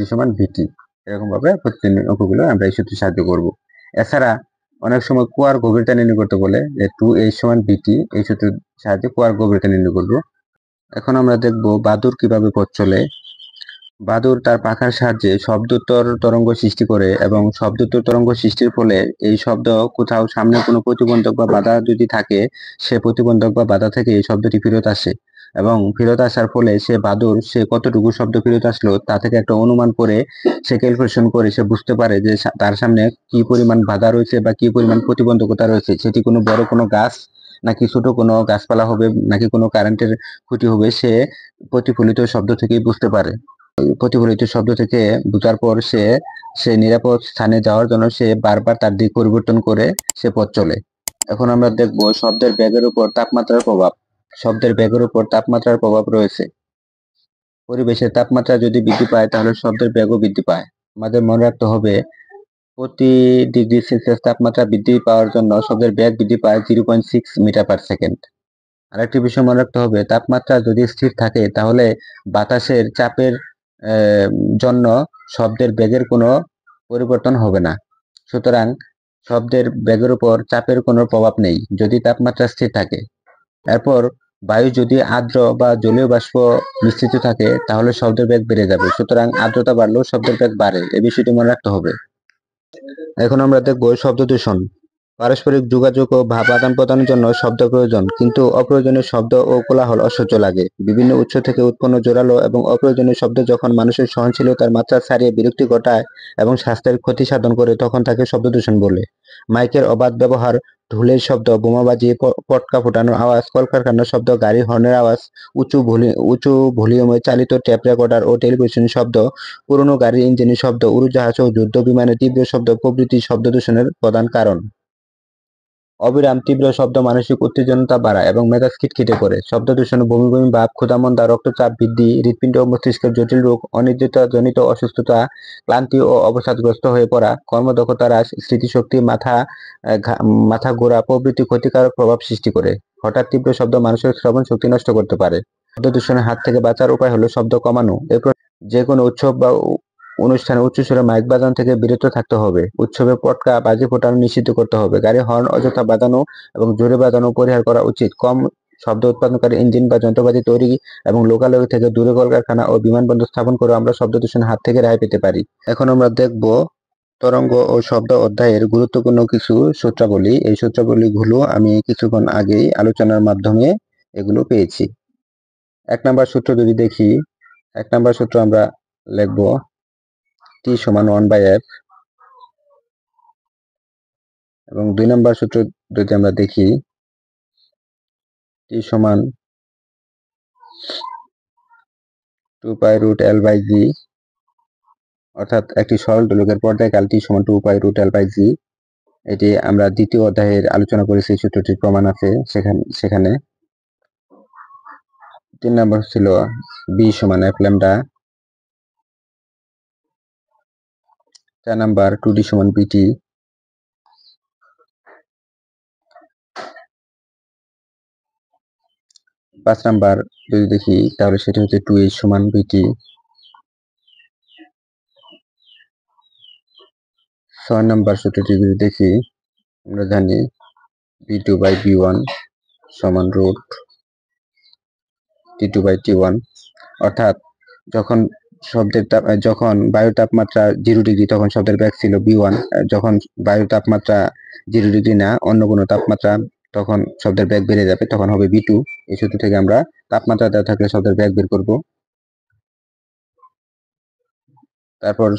Speaker 1: সমান ভিটি, এরকম ভাবে প্রতিদিনের অঙ্কগুলো আমরা এই সূত্রে সাহায্য করব। এছাড়া অনেক সময় কুয়ার গভীরতা নির্ণয় করতে বলে যে 2h সমান ভিটি, এই সূত্রের সাহায্যে কুয়ার গভীরতা নির্ণয় করব। এখন আমরা দেখব বাদুড় কিভাবে পথ চলে। বাদুড় তার পাখার সাহায্যে শব্দোত্তর তরঙ্গ সৃষ্টি করে এবং শব্দোত্তর তরঙ্গ সৃষ্টির ফলে এই শব্দ কোথাও সামনে কোনো প্রতিবন্ধক বা বাধা যদি থাকে, সে প্রতিবন্ধক বা বাধা থেকে এই শব্দটি ফেরত আসে এবং ফেরত আসার ফলে সে কতটুকু শব্দ ফেরত আসলো তা থেকে একটা অনুমান করে সে ক্যালকুলেশন করে সে বুঝতে পারে যে তার সামনে কি পরিমাণ বাধা রয়েছে বা কি পরিমাণ প্রতিবন্ধকতা রয়েছে, সেটি কোনো বড় কোনো গাছ নাকি ছোট কোনো গাছপালা হবে, নাকি কোনো কারেন্টের ক্ষতি হবে, সে প্রতিফলিত শব্দ থেকেই বুঝতে পারে। প্রতিফলিত শব্দ থেকে বোঝার পর সে নিরাপদ স্থানে যাওয়ার জন্য সে বারবার তার দিক পরিবর্তন করে সে পথ চলে। এখন আমরা দেখব শব্দের বেগের উপর তাপমাত্রার প্রভাব। শব্দের বেগের উপর তাপমাত্রার প্রভাব রয়েছে। পরিবেশের তাপমাত্রা যদি বৃদ্ধি পায় তাহলে শব্দের বেগও বৃদ্ধি পায়। আমাদের মনে রাখতে হবে প্রতি ডিগ্রি সেলসিয়াস তাপমাত্রা বৃদ্ধি পাওয়ার জন্য শব্দের বেগ বৃদ্ধি পায় 0.6 মিটার পার সেকেন্ড। আরেকটি বিষয় মনে রাখতে হবে, তাপমাত্রা যদি স্থির থাকে তাহলে বাতাসের চাপের জন্য শব্দের বেগের কোনো পরিবর্তন হবে না। সুতরাং শব্দের বেগের উপর চাপের কোনো প্রভাব নেই যদি তাপমাত্রা স্থির থাকে। এরপর বায়ু যদি আর্দ্র বা জলীয় বাষ্প মিশ্রিত থাকে তাহলে শব্দের বেগ বেড়ে যাবে। সুতরাং আর্দ্রতা বাড়লেও শব্দের বেগ বাড়ে, এই বিষয়টি মনে রাখতে হবে। এখন আমরা দেখব শব্দ দূষণ। পারস্পরিক যোগাযোগ ও ভাব আদান প্রদানের জন্য শব্দ প্রয়োজন, কিন্তু অপ্রয়োজনীয় শব্দ ও কোলাহল অসহ্য লাগে। বিভিন্ন উৎস থেকে উৎপন্ন জোরালো এবং অপ্রয়োজনীয় শব্দ যখন মানুষের সহনশীলতার মাত্রা ছাড়িয়ে বিরক্তি ঘটায় এবং স্বাস্থ্যের ক্ষতি সাধন করে তখন তাকে শব্দ দূষণ বলে। মাইকের অবাধ ব্যবহার, ঢোলের শব্দ, বোমাবাজি, পটকা ফোটানোর আওয়াজ, কলকারখানার শব্দ, গাড়ি হর্নের আওয়াজ, উঁচু ভলিউমে চালিত টেপ রেকর্ডার ও টেলিভিশন শব্দ, পুরনো গাড়ির ইঞ্জিনের শব্দ, উড়োজাহাজ ও যুদ্ধ বিমানের তীব্র শব্দ প্রভৃতি শব্দ দূষণের প্রধান কারণ। অবিরাম তীব্র শব্দ মানসিক উত্তেজনা বাড়ায় এবং মেজাজ খিটখিটে করে। শব্দ দূষণে বমি বমি ভাব, ক্ষুধামন্দা, রক্তচাপ বৃদ্ধি, হৃৎপিণ্ড ও মস্তিষ্কের জটিল রোগ, অনিদ্রাজনিত অসুস্থতা, ক্লান্তি ও অবসাদগ্রস্ত হয়ে পড়া, কর্মদক্ষতা হ্রাস, স্মৃতিশক্তি, মাথা ঘোরা প্রভৃতি ক্ষতিকারক প্রভাব সৃষ্টি করে। হঠাৎ তীব্র শব্দ মানুষের শ্রবণ শক্তি নষ্ট করতে পারে। শব্দ দূষণের হাত থেকে বাঁচার উপায় হলো শব্দ কমানো। যে কোনো উৎসব বা অনুষ্ঠানে উচ্চস্বরে মাইক বাজানো থেকে বিরত থাকতে হবে। উৎসবে পটকা বাজি ফোটানো নিষিদ্ধ করতে হবে। গাড়ি হর্ন অযথা বাজানো এবং জোরে বাজানো পরিহার করা উচিত। কম শব্দ উৎপাদনকারী ইঞ্জিন বা যন্ত্রপাতি তৈরি এবং লোকালয় থেকে দূরে কলকারখানা ও বিমানবন্দর স্থাপন করে আমরা শব্দ দূষণের হাত থেকে রেহাই পেতে পারি। এখন আমরা দেখব তরঙ্গ ও শব্দ অধ্যায়ের গুরুত্বপূর্ণ কিছু সূত্রাবলী। এই সূত্রাবলীগুলো আমি কিছুক্ষণ আগেই আলোচনার মাধ্যমে এগুলো পেয়েছি। 1 নম্বর সূত্র যদি দেখি, 1 নম্বর সূত্র আমরা লিখব T সমান 1/f এবং 2 নম্বর সূত্র যদি আমরা দেখি T সমান 2π√L/g, অর্থাৎ একটি সরল দোলকের পর্যায়কাল T সমান 2π√L/g। এটি আমরা দ্বিতীয় অধ্যায়ের আলোচনা করেছি, সূত্রটির প্রমাণ আছে সেখানে। 3 নম্বর ছিল B সমান f ল্যামডা। 4 নম্বর 2D সমান BT। 5 নাম্বার যদি দেখি তাহলে সেটা হচ্ছে 2h সমান BT। 6 নাম্বার সূত্রটি যদি দেখি আমরা জানি B2/B1 সমান রুট T2/T1, অর্থাৎ যখন বায়ুর তাপমাত্রা 0 ডিগ্রি তখন শব্দের বেগ ছিল B1, যখন বায়ুর তাপমাত্রা 0 ডিগ্রি না অন্য কোনো তাপমাত্রা তখন শব্দের বেগ বেড়ে যাবে, তখন হবে B2। এই সূত্র থেকে আমরা তাপমাত্রা দেওয়া থাকলে শব্দের বেগ বের করব। তারপর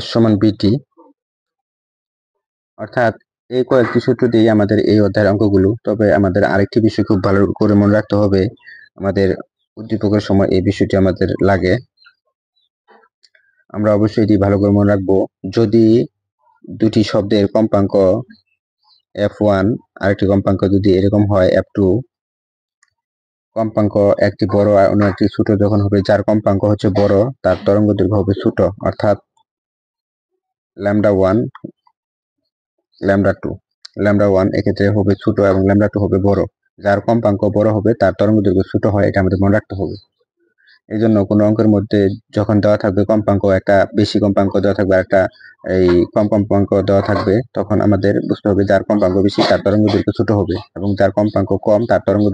Speaker 1: S সমান BT, অর্থাৎ এই কয়েকটি সূত্র দিয়ে আমাদের এই অধ্যায়ের অঙ্কগুলো। তবে আমাদের আরেকটি বিষয় খুব ভালো করে মনে রাখতে হবে, আমাদের উদ্দীপকের সময় এই বিষয়টি আমাদের লাগে। আমরা অবশ্যই এটি ভালো করে মনে রাখবো। যদি দুটি শব্দের কম্পাঙ্ক F1 আরেকটি কম্পাঙ্ক যদি এরকম হয় F2, কম্পাঙ্ক একটি বড় আর অন্য একটি ছোট যখন হবে, যার কম্পাঙ্ক হচ্ছে বড় তার তরঙ্গ দৈর্ঘ্য হবে ছোট, অর্থাৎ λ1 λ2। λ1 এক্ষেত্রে হবে ছোট এবং λ2 হবে বড়। যার কম্পাঙ্ক বড় হবে তার তরঙ্গ দৈর্ঘ্য ছোট হয়, এটা আমাদের মনে রাখতে হবে। এই জন্য কোনো অঙ্কের মধ্যে যখন দেওয়া থাকবে কম্পাঙ্ক, একটা বেশি কম্পাঙ্ক দেওয়া থাকবে, একটা এই কম কম্পাঙ্ক দেওয়া থাকবে, তখন আমাদের বুঝতে হবে যার কম্পাঙ্ক বেশি তার তরঙ্গ দৈর্ঘ্য ছোট হবে এবং যার কম্পাঙ্ক কম তার তরঙ্গ